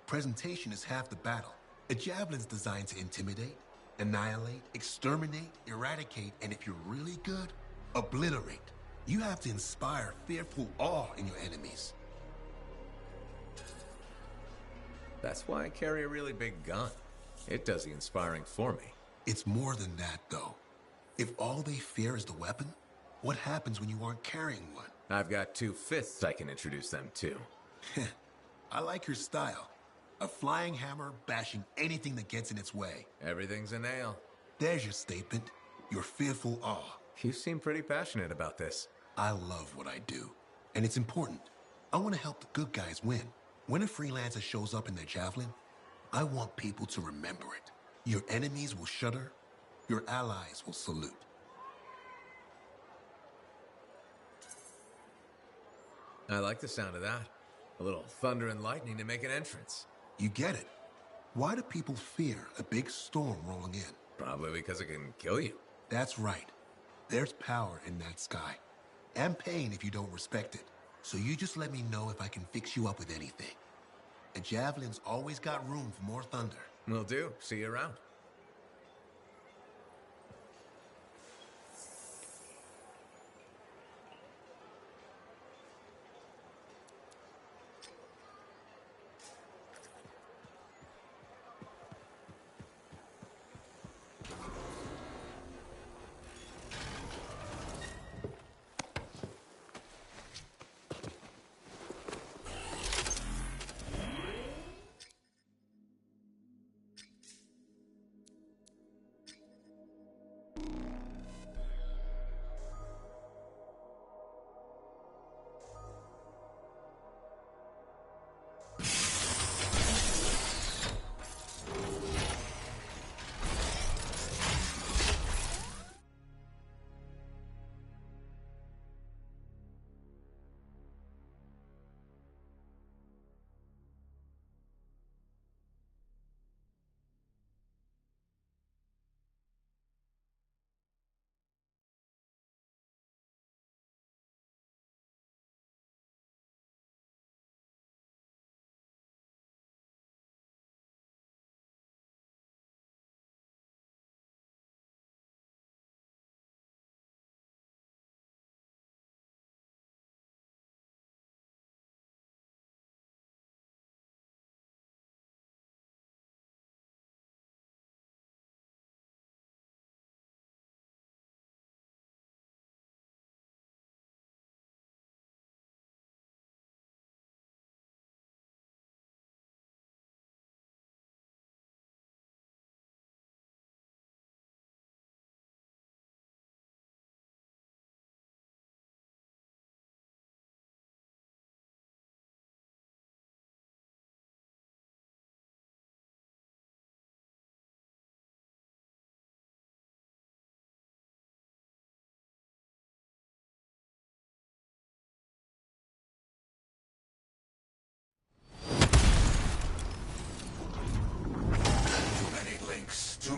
presentation is half the battle. A javelin's designed to intimidate, annihilate, exterminate, eradicate, and if you're really good, obliterate. You have to inspire fearful awe in your enemies. That's why I carry a really big gun. It does the inspiring for me. It's more than that, though. If all they fear is the weapon, what happens when you aren't carrying one? I've got 2 fists I can introduce them to. I like your style. A flying hammer bashing anything that gets in its way. Everything's a nail. There's your statement. Your fearful awe. You seem pretty passionate about this. I love what I do. And it's important. I want to help the good guys win. When a freelancer shows up in their javelin, I want people to remember it. Your enemies will shudder. Your allies will salute. I like the sound of that. A little thunder and lightning to make an entrance. You get it. Why do people fear a big storm rolling in? Probably because it can kill you. That's right. There's power in that sky. And pain if you don't respect it. So you just let me know if I can fix you up with anything. A javelin's always got room for more thunder. Will do. See you around.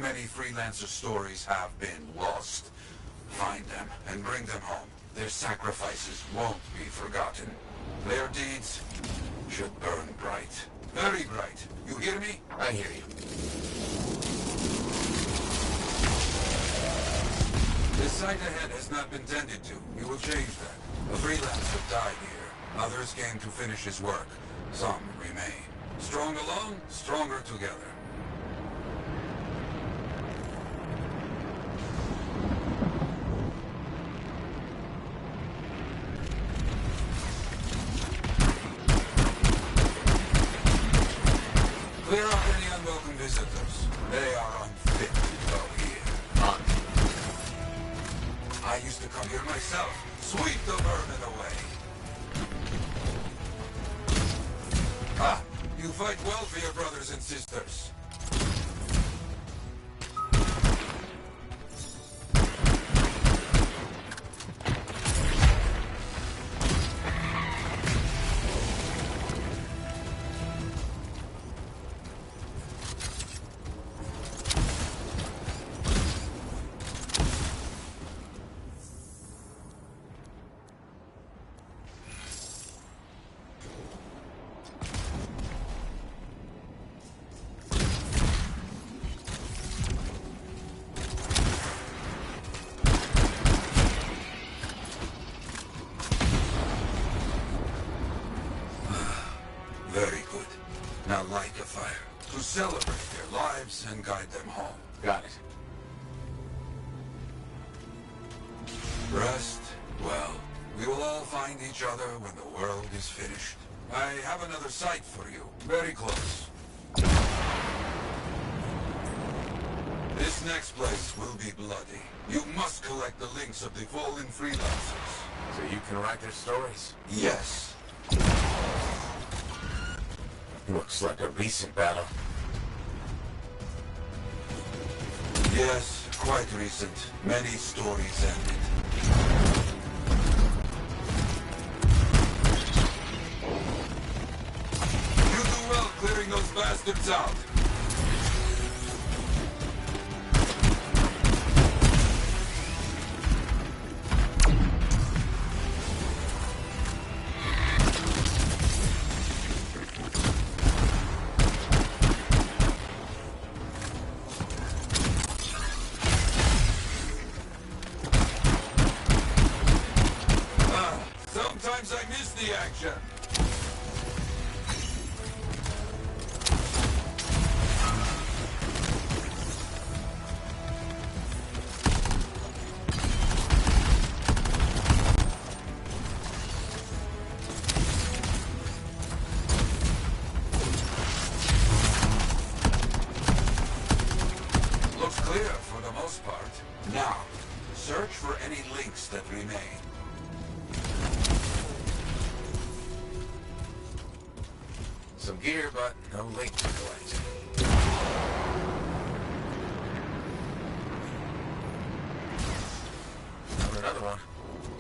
many freelancer stories have been lost. Find them and bring them home. Their sacrifices won't be forgotten. Their deeds should burn bright. Very bright. You hear me? I hear you. The site ahead has not been tended to. We will change that. A freelancer died here. Others came to finish his work. Some remain. Strong alone, stronger together. Clear out any unwelcome visitors. They are unfit to go here. I used to come here myself. Sweep the vermin away. Ah, you fight well for your brothers and sisters. Very good. Now light a fire to celebrate their lives and guide them home. Got it. Rest well. We will all find each other when the world is finished. I have another site for you. Very close. This next place will be bloody. You must collect the links of the fallen freelancers. So you can write their stories? Yes. Looks like a recent battle. Yes, quite recent. Many stories ended. You do well clearing those bastards out. Sometimes I miss the action. Looks clear for the most part. Now, search for any links that remain. Some gear, but no link to collect. Found another one.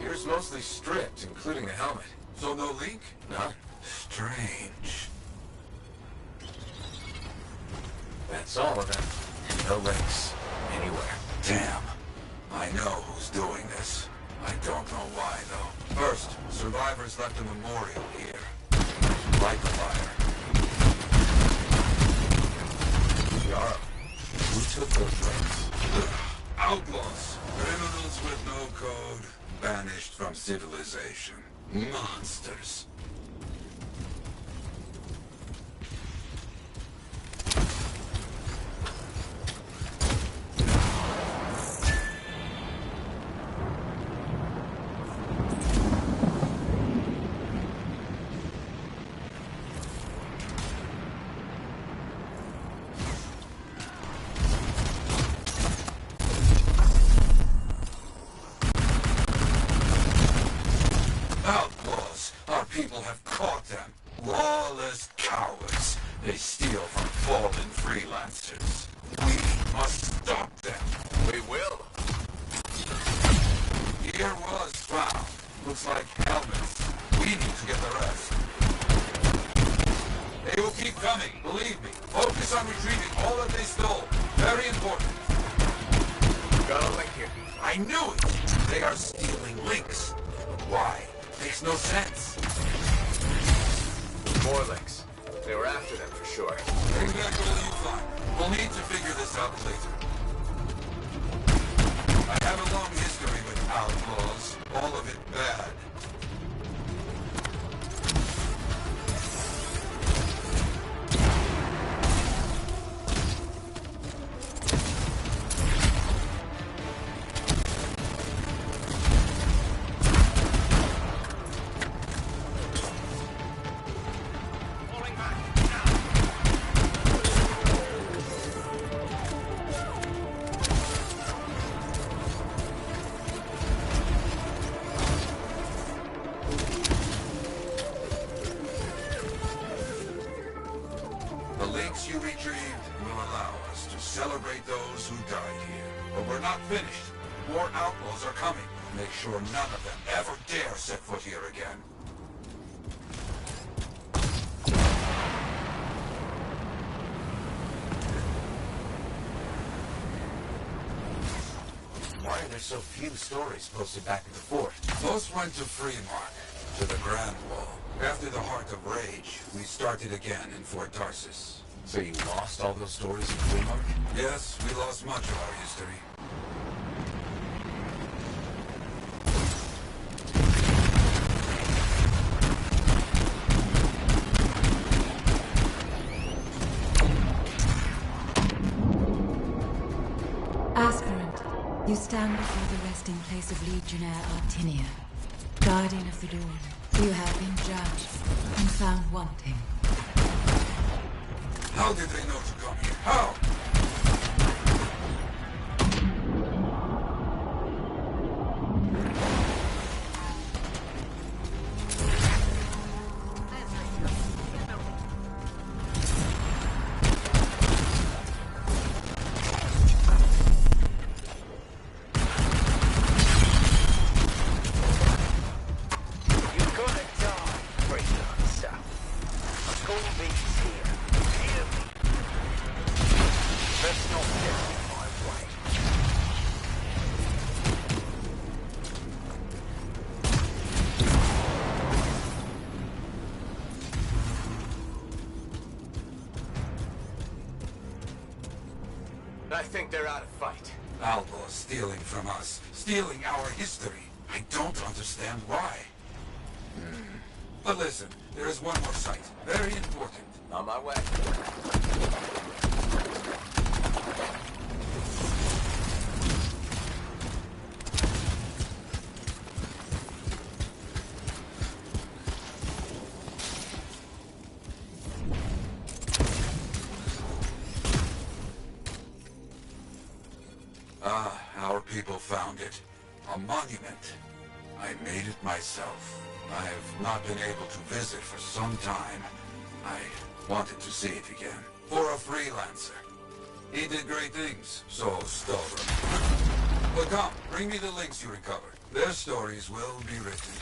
Gear's mostly stripped, including the helmet. So no link? None. Strange. That's all of them. No links. Anywhere. Damn. I know who's doing this. I don't know why, though. First, survivors left a memorial here. Light the fire. Yara, who took those links? Outlaws. Criminals with no code. Banished from civilization. Monsters. Outlaws! Our people have caught them. Lawless cowards. They steal from fallen freelancers. We must stop them. We will. Gear was found. Looks like helmets. We need to get the rest. They will keep coming, believe me. Focus on retrieving all that they stole. Very Very important. Got a link here. I knew it! They are stealing links. But why? Makes no sense. More links. They were after them for sure. Bring back all you find. We'll need to figure this out later. I have a long history with outlaws. All of it bad. The links you retrieved will allow us to celebrate those who died here. But we're not finished. More outlaws are coming. Make sure none of them ever dare set foot here again. Why are there so few stories posted back at the fort? Most went to Freemark, to the Grand Wall. After the Heart of Rage, we started again in Fort Tarsis. So you lost all those stories in Freemark? Yes, we lost much of our history. Aspirant, you stand before the resting place of Legionnaire Artinia, Guardian of the Dawn. You have been judged and found wanting. How did they know to come here? How? I think they're out of fight. Outlaws stealing from us, stealing our history. I don't understand why. But listen, there is one more site. Very important. On my way. Ah, our people found it. A monument. I made it myself. I have not been able to visit for some time. I wanted to see it again. For a freelancer. He did great things, so stubborn. But come, bring me the links you recovered. Their stories will be written.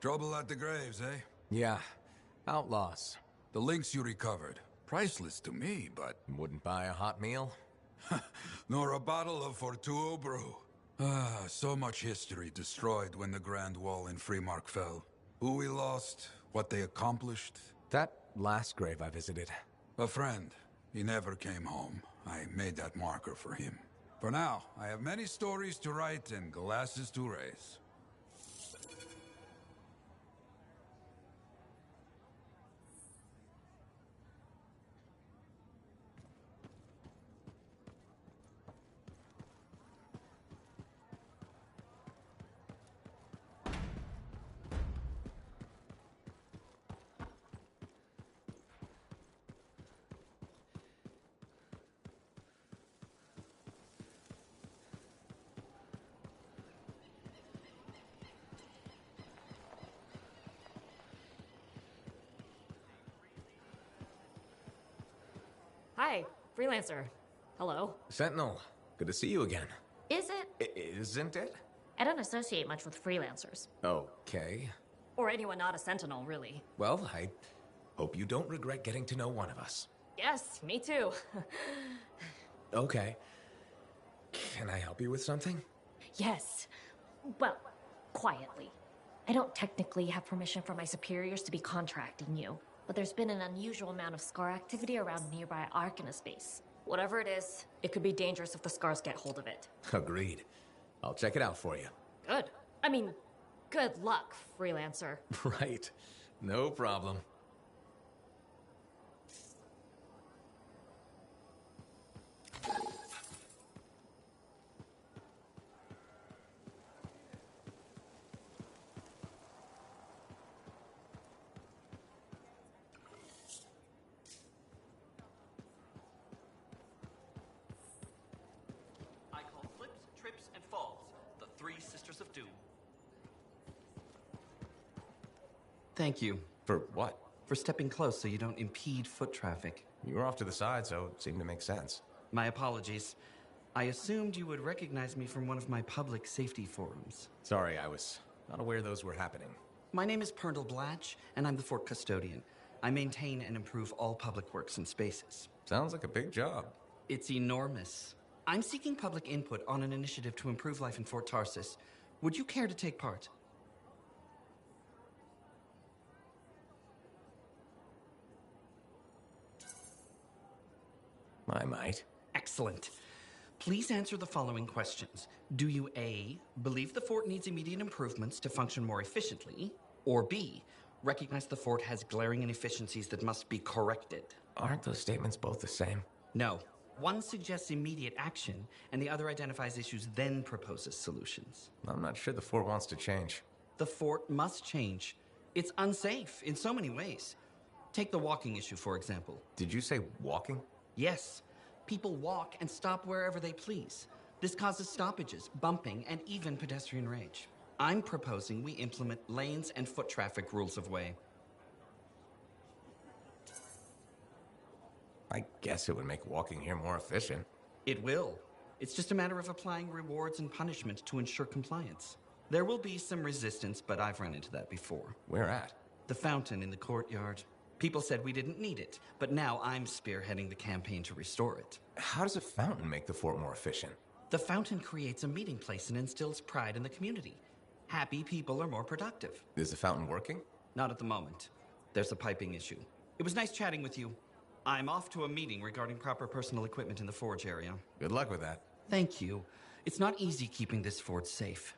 Trouble at the graves, eh? Yeah. Outlaws. The links you recovered. Priceless to me, but... Wouldn't buy a hot meal? Nor a bottle of Fortuo brew. Ah, so much history destroyed when the Grand Wall in Freemark fell. Who we lost, what they accomplished. That last grave I visited. A friend. He never came home. I made that marker for him. For now, I have many stories to write and glasses to raise. Hi, Freelancer. Hello. Sentinel, good to see you again. Is it? Isn't it? I don't associate much with freelancers. Okay. Or anyone not a Sentinel, really. Well, I hope you don't regret getting to know one of us. Yes, me too. Okay. Can I help you with something? Yes. Well, quietly. I don't technically have permission from my superiors to be contracting you, but there's been an unusual amount of Scar activity around nearby Arcanus base. Whatever it is, it could be dangerous if the Scars get hold of it. Agreed. I'll check it out for you. Good. I mean, good luck, Freelancer. Right. No problem. I call flips, trips, and falls the Three Sisters of Doom. Thank you. For what? For stepping close so you don't impede foot traffic. You were off to the side, so it seemed to make sense. My apologies. I assumed you would recognize me from one of my public safety forums. Sorry, I was not aware those were happening. My name is Pernell Blatch, and I'm the fort custodian. I maintain and improve all public works and spaces. Sounds like a big job. It's enormous. I'm seeking public input on an initiative to improve life in Fort Tarsis. Would you care to take part? I might. Excellent. Please answer the following questions. Do you A, believe the fort needs immediate improvements to function more efficiently? Or B, recognize the fort has glaring inefficiencies that must be corrected? Aren't those statements both the same? No. One suggests immediate action, and the other identifies issues, then proposes solutions. I'm not sure the fort wants to change. The fort must change. It's unsafe in so many ways. Take the walking issue, for example. Did you say walking? Yes. People walk and stop wherever they please. This causes stoppages, bumping, and even pedestrian rage. I'm proposing we implement lanes and foot traffic rules of way. I guess it would make walking here more efficient. It will. It's just a matter of applying rewards and punishment to ensure compliance. There will be some resistance, but I've run into that before. Where at? The fountain in the courtyard. People said we didn't need it, but now I'm spearheading the campaign to restore it. How does a fountain make the fort more efficient? The fountain creates a meeting place and instills pride in the community. Happy people are more productive. Is the fountain working? Not at the moment. There's a piping issue. It was nice chatting with you. I'm off to a meeting regarding proper personal equipment in the forge area. Good luck with that. Thank you. It's not easy keeping this forge safe.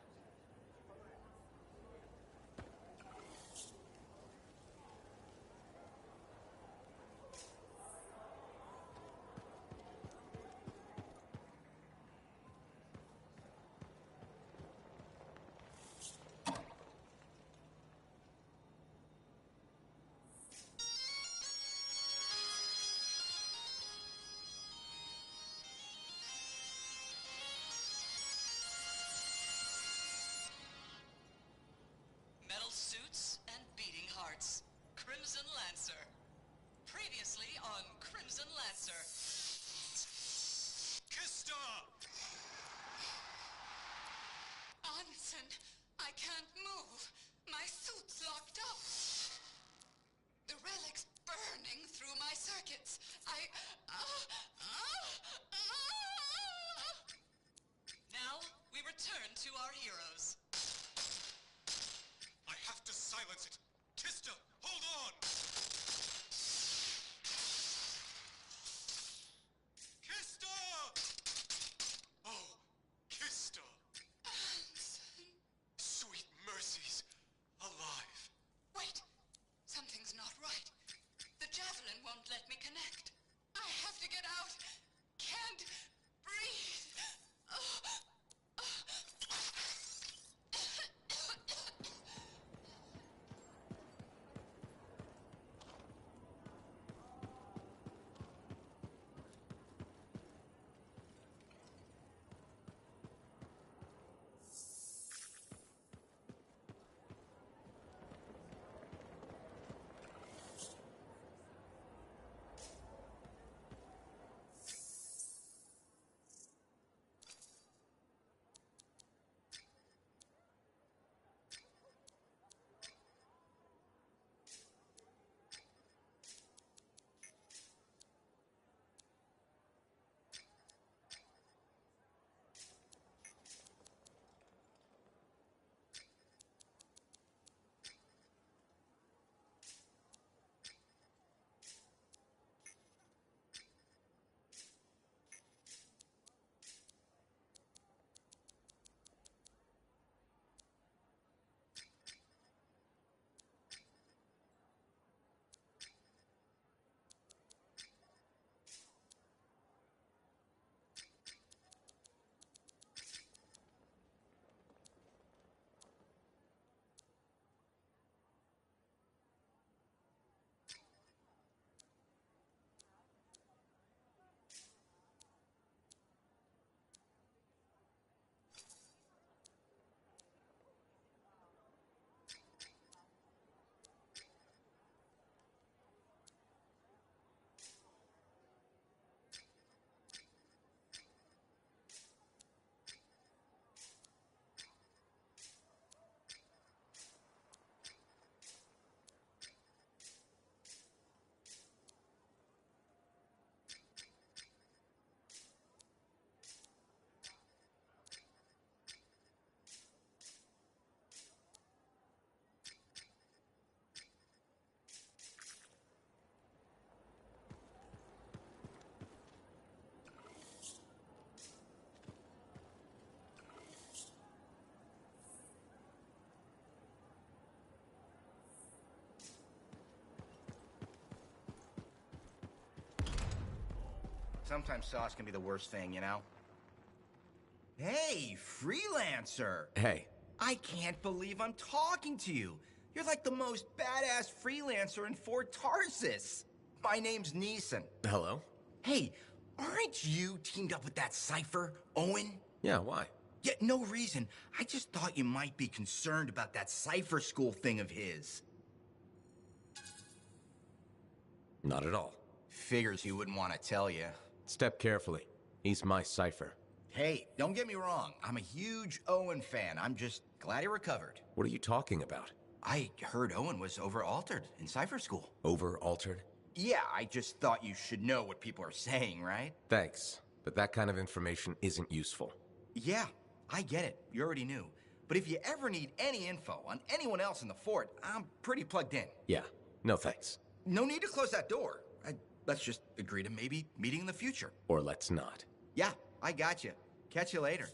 sometimes sauce can be the worst thing, you know? Hey, freelancer! Hey. I can't believe I'm talking to you. You're like the most badass freelancer in Fort Tarsis. My name's Neeson. Hello? Hey, aren't you teamed up with that cipher, Owen? Yeah, why? Yeah, no reason. I just thought you might be concerned about that cipher school thing of his. Not at all. Figures he wouldn't want to tell you. Step carefully. He's my cipher. Hey, don't get me wrong. I'm a huge Owen fan. I'm just glad he recovered. What are you talking about? I heard Owen was over-altered in cipher school. Over-altered? Yeah, I just thought you should know what people are saying, right? Thanks, but that kind of information isn't useful. Yeah, I get it. You already knew. But if you ever need any info on anyone else in the fort, I'm pretty plugged in. Yeah, no thanks. No need to close that door. Let's just agree to maybe meeting in the future. Or let's not. Yeah, I got you. Catch you later.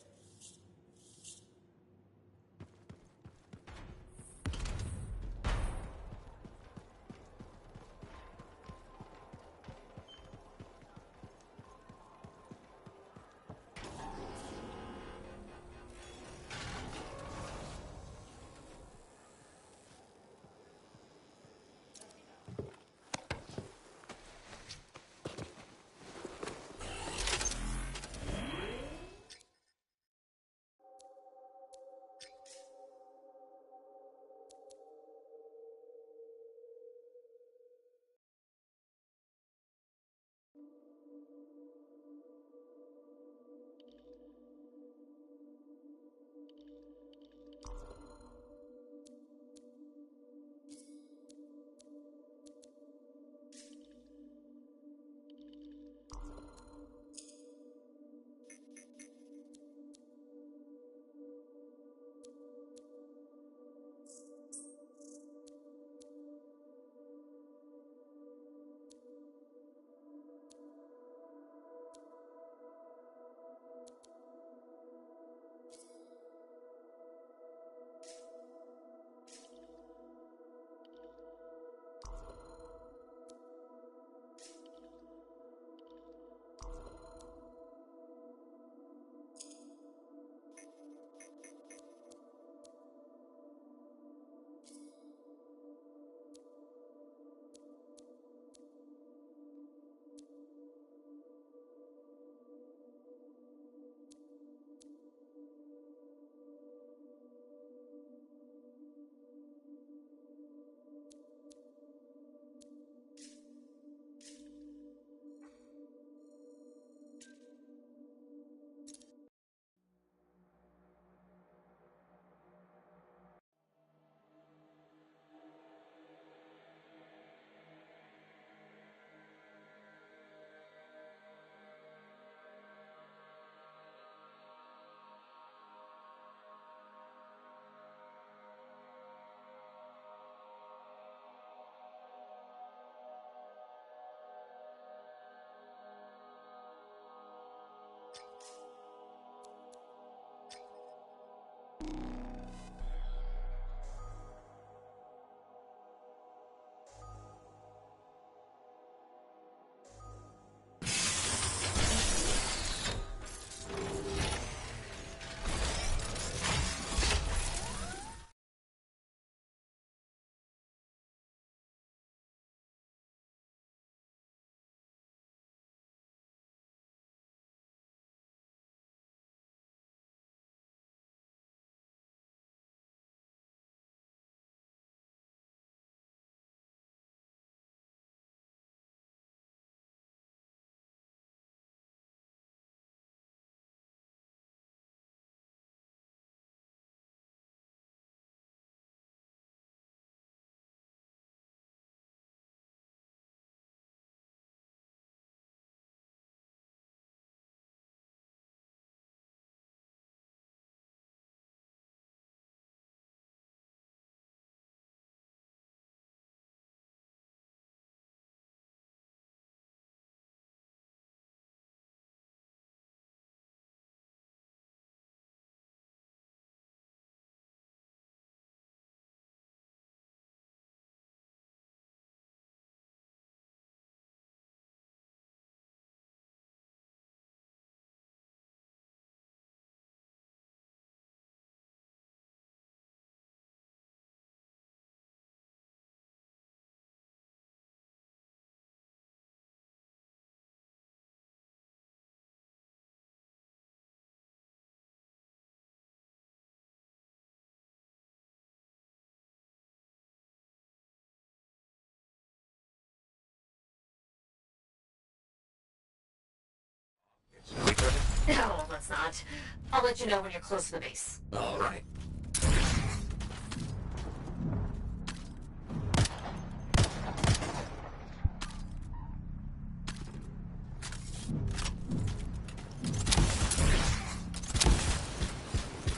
it's not. I'll let you know when you're close to the base. All right.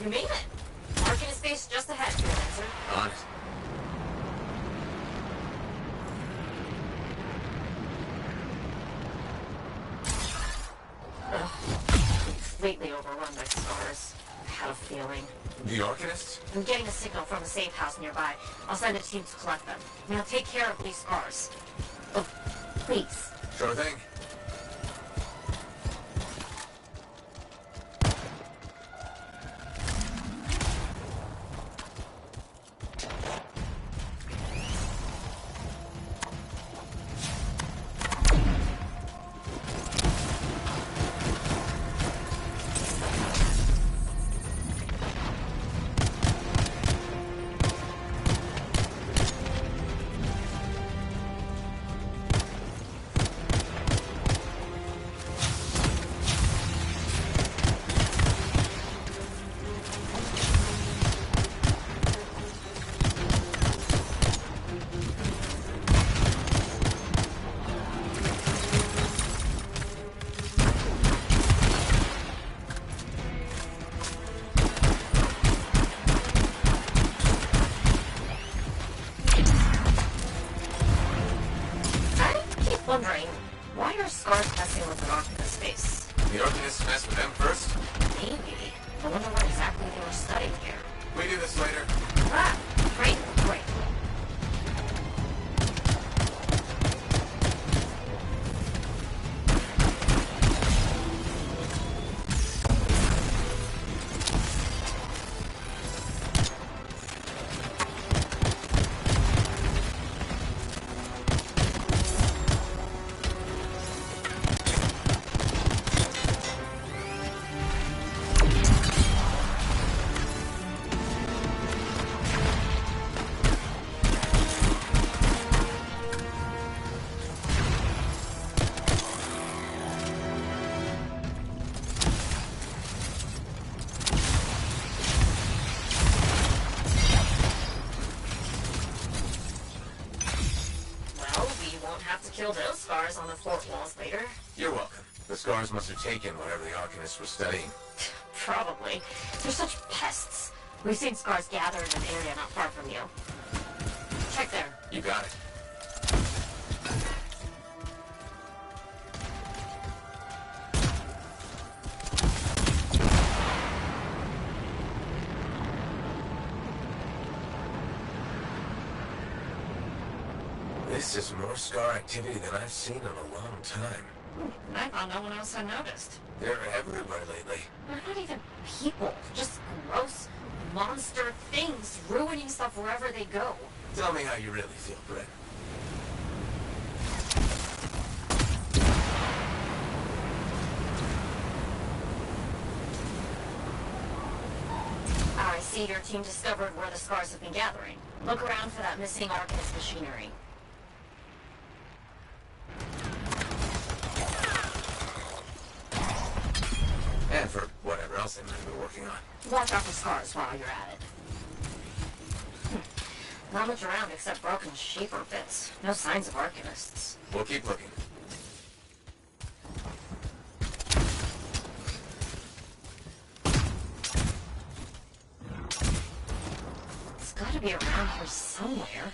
You made it. Arcanist base just ahead, Freelancer. On it. Completely overrun by scars. I had a feeling. The Arcanists? I'm getting a signal from a safe house nearby. I'll send a team to collect them. Now take care of these scars. Oh, please. Sure thing. Wondering, why are scars messing with an Arcanist space? The Arcanists messed with them first? Maybe. I wonder what exactly they were studying here. We do this later. Ah, great, great. Kill those scars on the fort walls later. You're welcome. The scars must have taken whatever the Arcanists were studying. Probably. They're such pests. We've seen scars gather in an area not far from you. Check there. You got it. This is more scar activity than I've seen in a long time. I thought no one else had noticed. They're everywhere lately. They're not even people. Just gross monster things ruining stuff wherever they go. Tell me how you really feel, Brett. I see your team discovered where the scars have been gathering. Look around for that missing Arcanist machinery. And for whatever else they might have been working on. Watch out for scars while you're at it. Not much around except broken shaper bits. No signs of Arcanists. We'll keep looking. It's gotta be around here somewhere.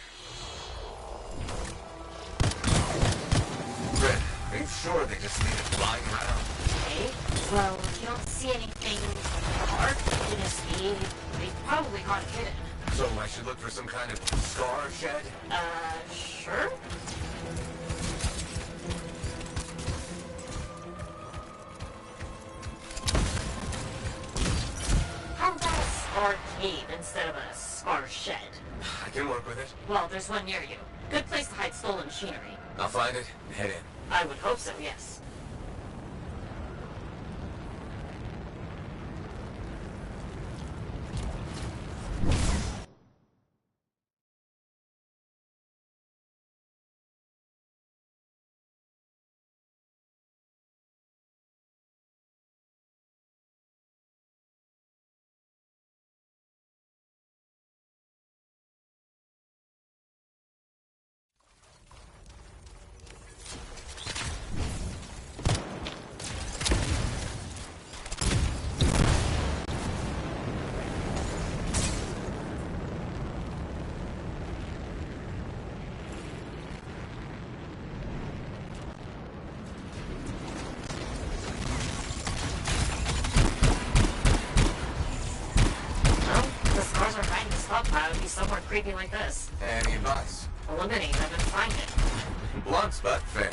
Brett, are you sure they just leave it lying around? Okay. Well, if you don't see anything Arcanist-y, they probably got it hidden. So I should look for some kind of scar shed? Sure? How about a scar cave instead of a scar shed? I can work with it. Well, there's one near you. Good place to hide stolen machinery. I'll find it and head in. I would hope so, yes. be somewhere creepy like this. Any advice? Eliminate them and find it. Blunt, but fair.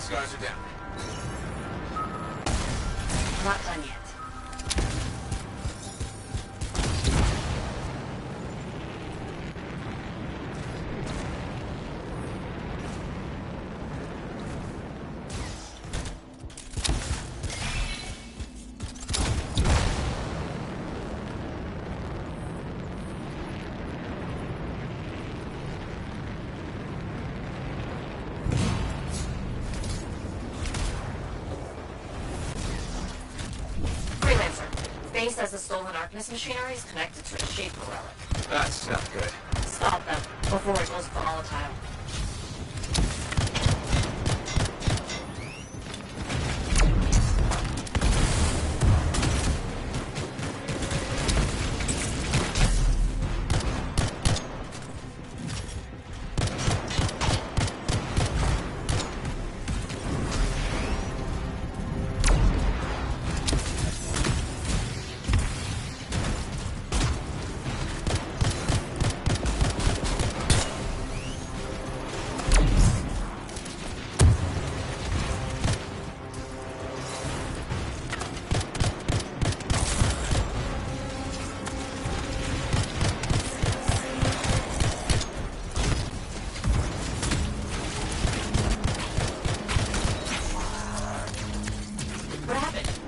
Guys are down. Not done yet. Base says the stolen Arcanist machinery is connected to a Shaper relic. That's not good. Stop them before it goes volatile.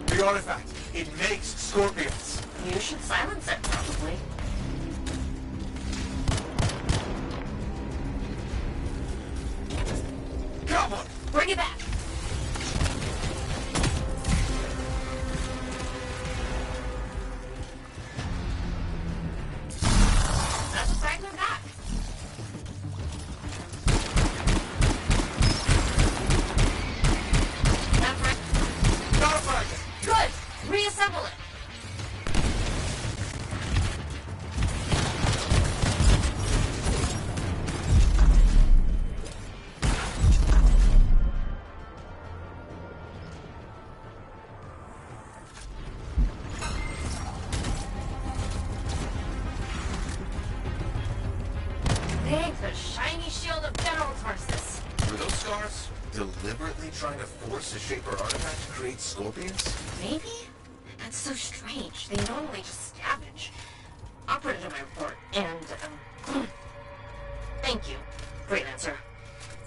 The artifact. It makes scorpions. You should silence it, probably. Come on! Bring it back! That's a fragment back. That fragment. Not a fragment! Good! Reassemble it! Thanks, the shiny shield of General Tarsus. Were those scars deliberately trying to force a Shaper artifact to create scorpions? Maybe? That's so strange. They normally just scavenge. I'll put it in my report. And, thank you, Freelancer.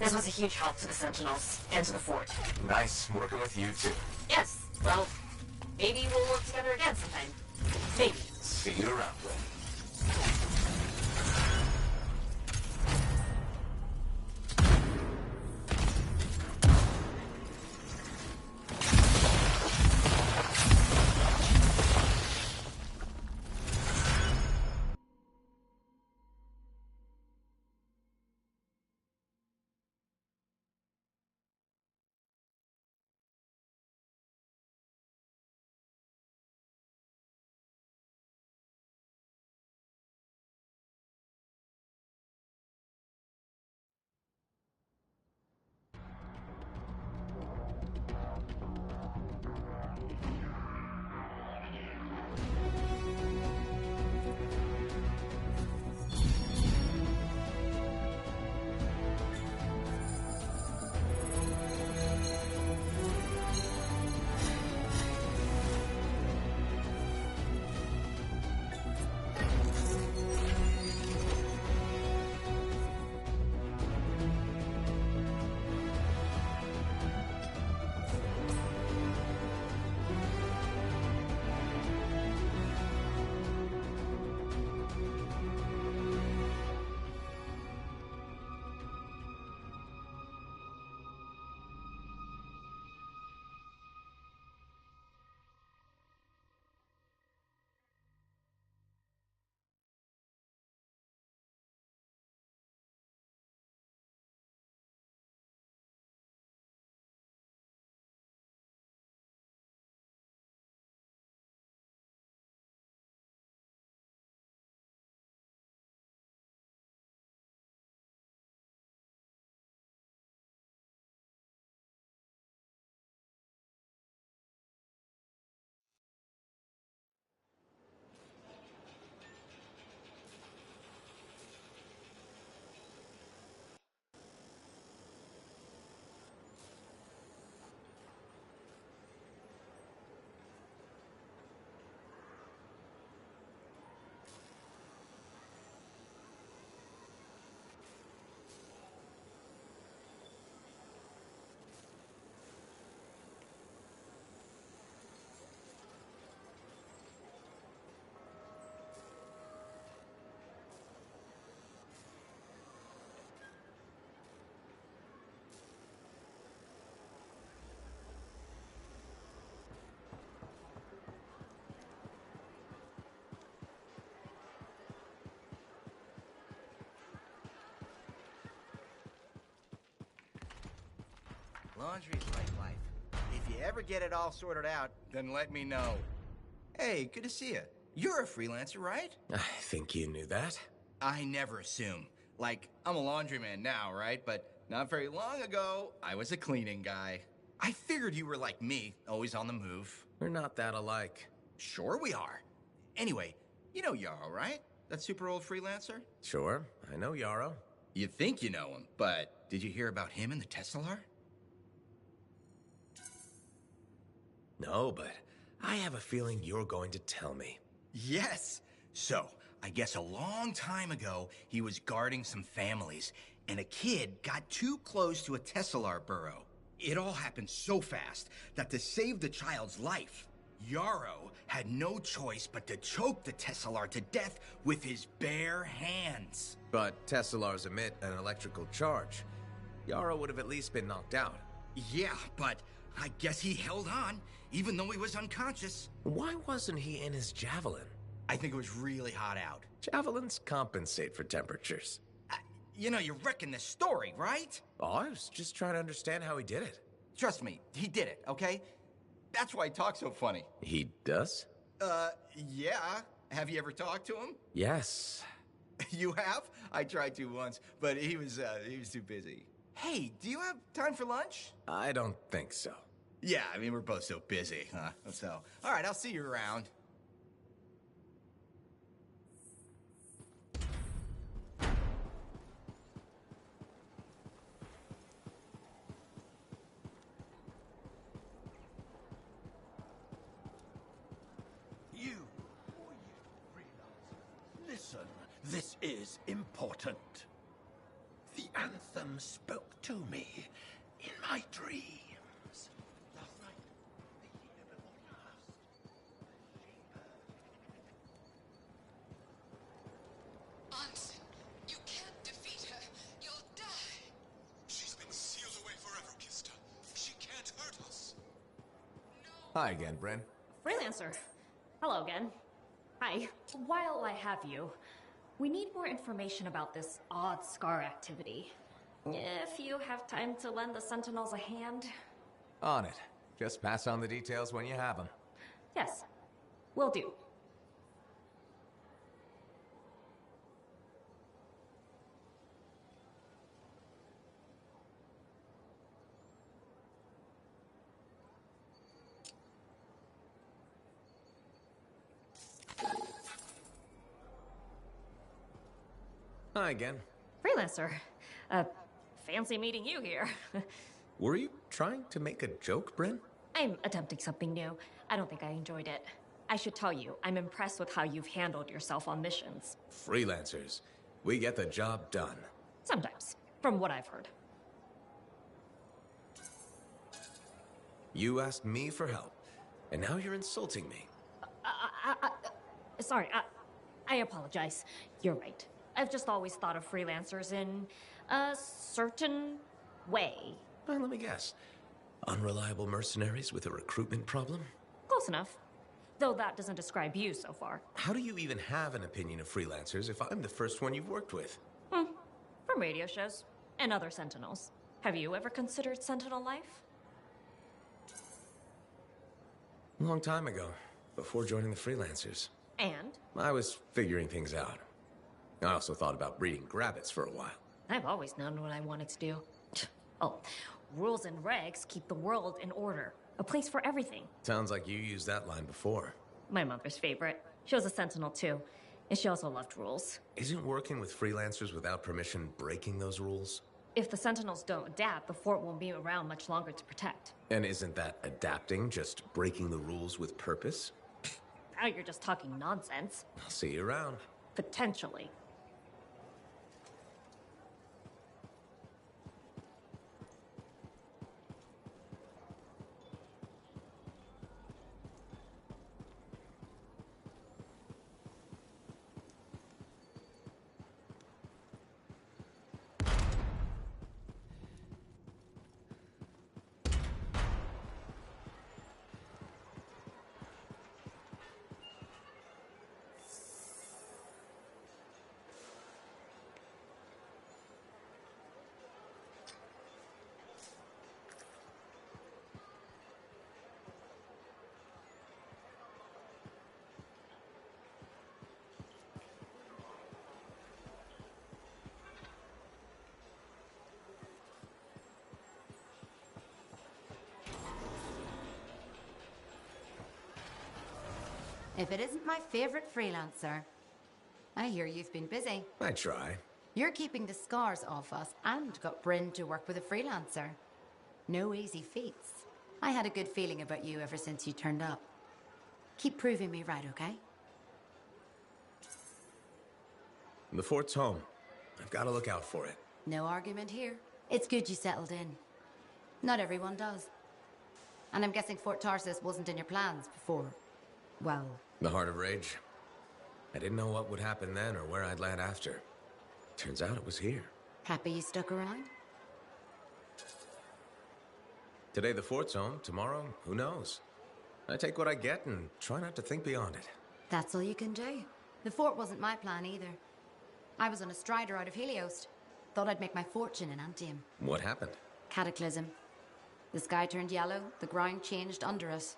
This was a huge help to the Sentinels and to the fort. Nice working with you, too. Yes, well, maybe we'll work together again sometime. Maybe. See you around, then. Laundry's like life. If you ever get it all sorted out, then let me know. Hey, good to see you. You're a freelancer, right? I think you knew that. I never assume. Like, I'm a laundryman now, right? But not very long ago, I was a cleaning guy. I figured you were like me, always on the move. We're not that alike. Sure we are. Anyway, you know Yarrow, right? That super old freelancer? Sure, I know Yarrow. You think you know him, but did you hear about him and the Tesla? No, but I have a feeling you're going to tell me. Yes. So, I guess a long time ago, he was guarding some families, and a kid got too close to a Tesla burrow. It all happened so fast that to save the child's life, Yarrow had no choice but to choke the Tesla to death with his bare hands. But Teslars emit an electrical charge. Yarrow would have at least been knocked out. Yeah, but I guess he held on, even though he was unconscious. Why wasn't he in his javelin? I think it was really hot out. Javelins compensate for temperatures. You know, you're wrecking this story, right? Oh, I was just trying to understand how he did it. Trust me, he did it, okay? That's why he talks so funny. He does? Yeah. Have you ever talked to him? Yes. You have? I tried to once, but he was too busy. Hey, do you have time for lunch? I don't think so. Yeah, I mean, we're both so busy, huh? So, all right, I'll see you around. Listen, this is important. The anthem spoke to me in my dreams. Last night, the year before last. Ansem, you can't defeat her. You'll die. She's been sealed away forever, Kista. She can't hurt us. Hi again, Bren. Freelancer. Hello again. Hi. While I have you, we need more information about this odd scar activity. If you have time to lend the Sentinels a hand. On it. Just pass on the details when you have them. Yes, will do. Hi again. Freelancer. Fancy meeting you here. Were you trying to make a joke, Bren? I'm attempting something new. I don't think I enjoyed it. I should tell you, I'm impressed with how you've handled yourself on missions. Freelancers. We get the job done. Sometimes, from what I've heard. You asked me for help, and now you're insulting me. Sorry, I apologize. You're right. I've just always thought of freelancers in a certain way. Well, let me guess. Unreliable mercenaries with a recruitment problem? Close enough. Though that doesn't describe you so far. How do you even have an opinion of freelancers if I'm the first one you've worked with? From radio shows and other Sentinels. Have you ever considered Sentinel life? A long time ago, before joining the freelancers. And? I was figuring things out. I also thought about breeding grabbits for a while. I've always known what I wanted to do. Oh, rules and regs keep the world in order. A place for everything. Sounds like you used that line before. My mother's favorite. She was a Sentinel too, and she also loved rules. Isn't working with freelancers without permission breaking those rules? If the Sentinels don't adapt, the fort won't be around much longer to protect. And isn't that adapting just breaking the rules with purpose? Now you're just talking nonsense. I'll see you around. Potentially. If it isn't my favorite freelancer. I hear you've been busy. I try. You're keeping the scars off us and got Bryn to work with a freelancer. No easy feats. I had a good feeling about you ever since you turned up. Keep proving me right, okay? The fort's home. I've got to look out for it. No argument here. It's good you settled in. Not everyone does. And I'm guessing Fort Tarsis wasn't in your plans before. Well... The Heart of Rage. I didn't know what would happen then or where I'd land after. Turns out it was here. Happy you stuck around? Today the fort's home, tomorrow, who knows? I take what I get and try not to think beyond it. That's all you can do. The fort wasn't my plan either. I was on a strider out of Helios. Thought I'd make my fortune in Antium. What happened? Cataclysm. The sky turned yellow, the ground changed under us.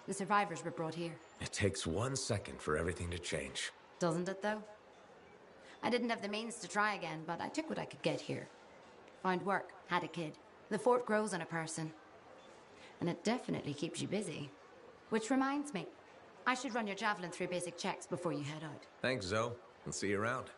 The survivors were brought here. It takes 1 second for everything to change. Doesn't it, though? I didn't have the means to try again, but I took what I could get here. Found work, had a kid. The fort grows on a person. And it definitely keeps you busy. Which reminds me, I should run your javelin through basic checks before you head out. Thanks, Zoe. I'll see you around.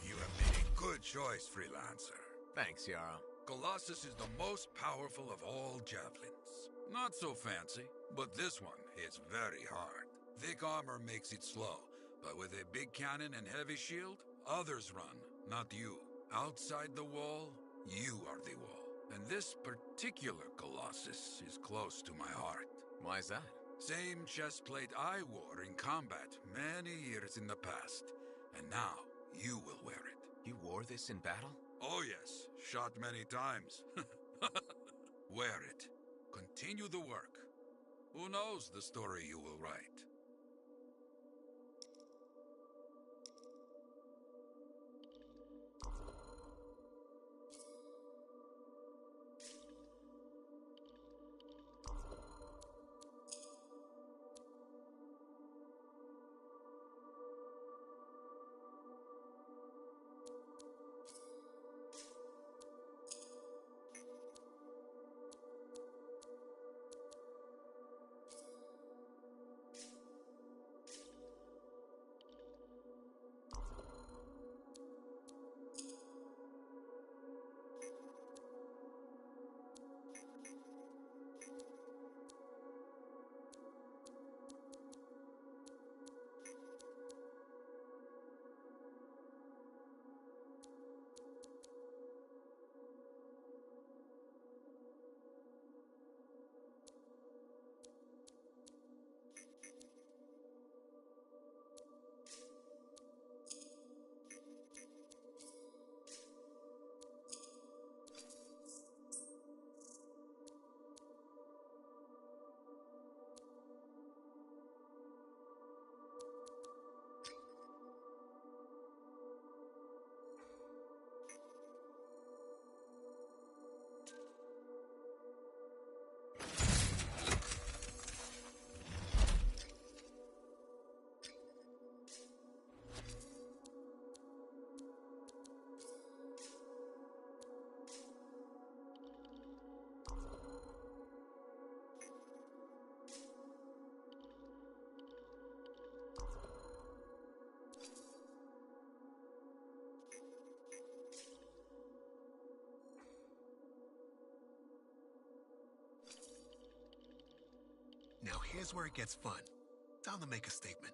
You have made a good choice, Freelancer. Thanks, Yarrow. Colossus is the most powerful of all javelins. Not so fancy, but this one hits very hard. Thick armor makes it slow, but with a big cannon and heavy shield, others run, not you. Outside the wall, you are the wall. And this particular Colossus is close to my heart. Why's that? Same chestplate I wore in combat many years in the past. And now, you will wear it. You wore this in battle? Oh yes, shot many times. Wear it. Continue the work. Who knows the story you will write? Now here's where it gets fun. Time to make a statement.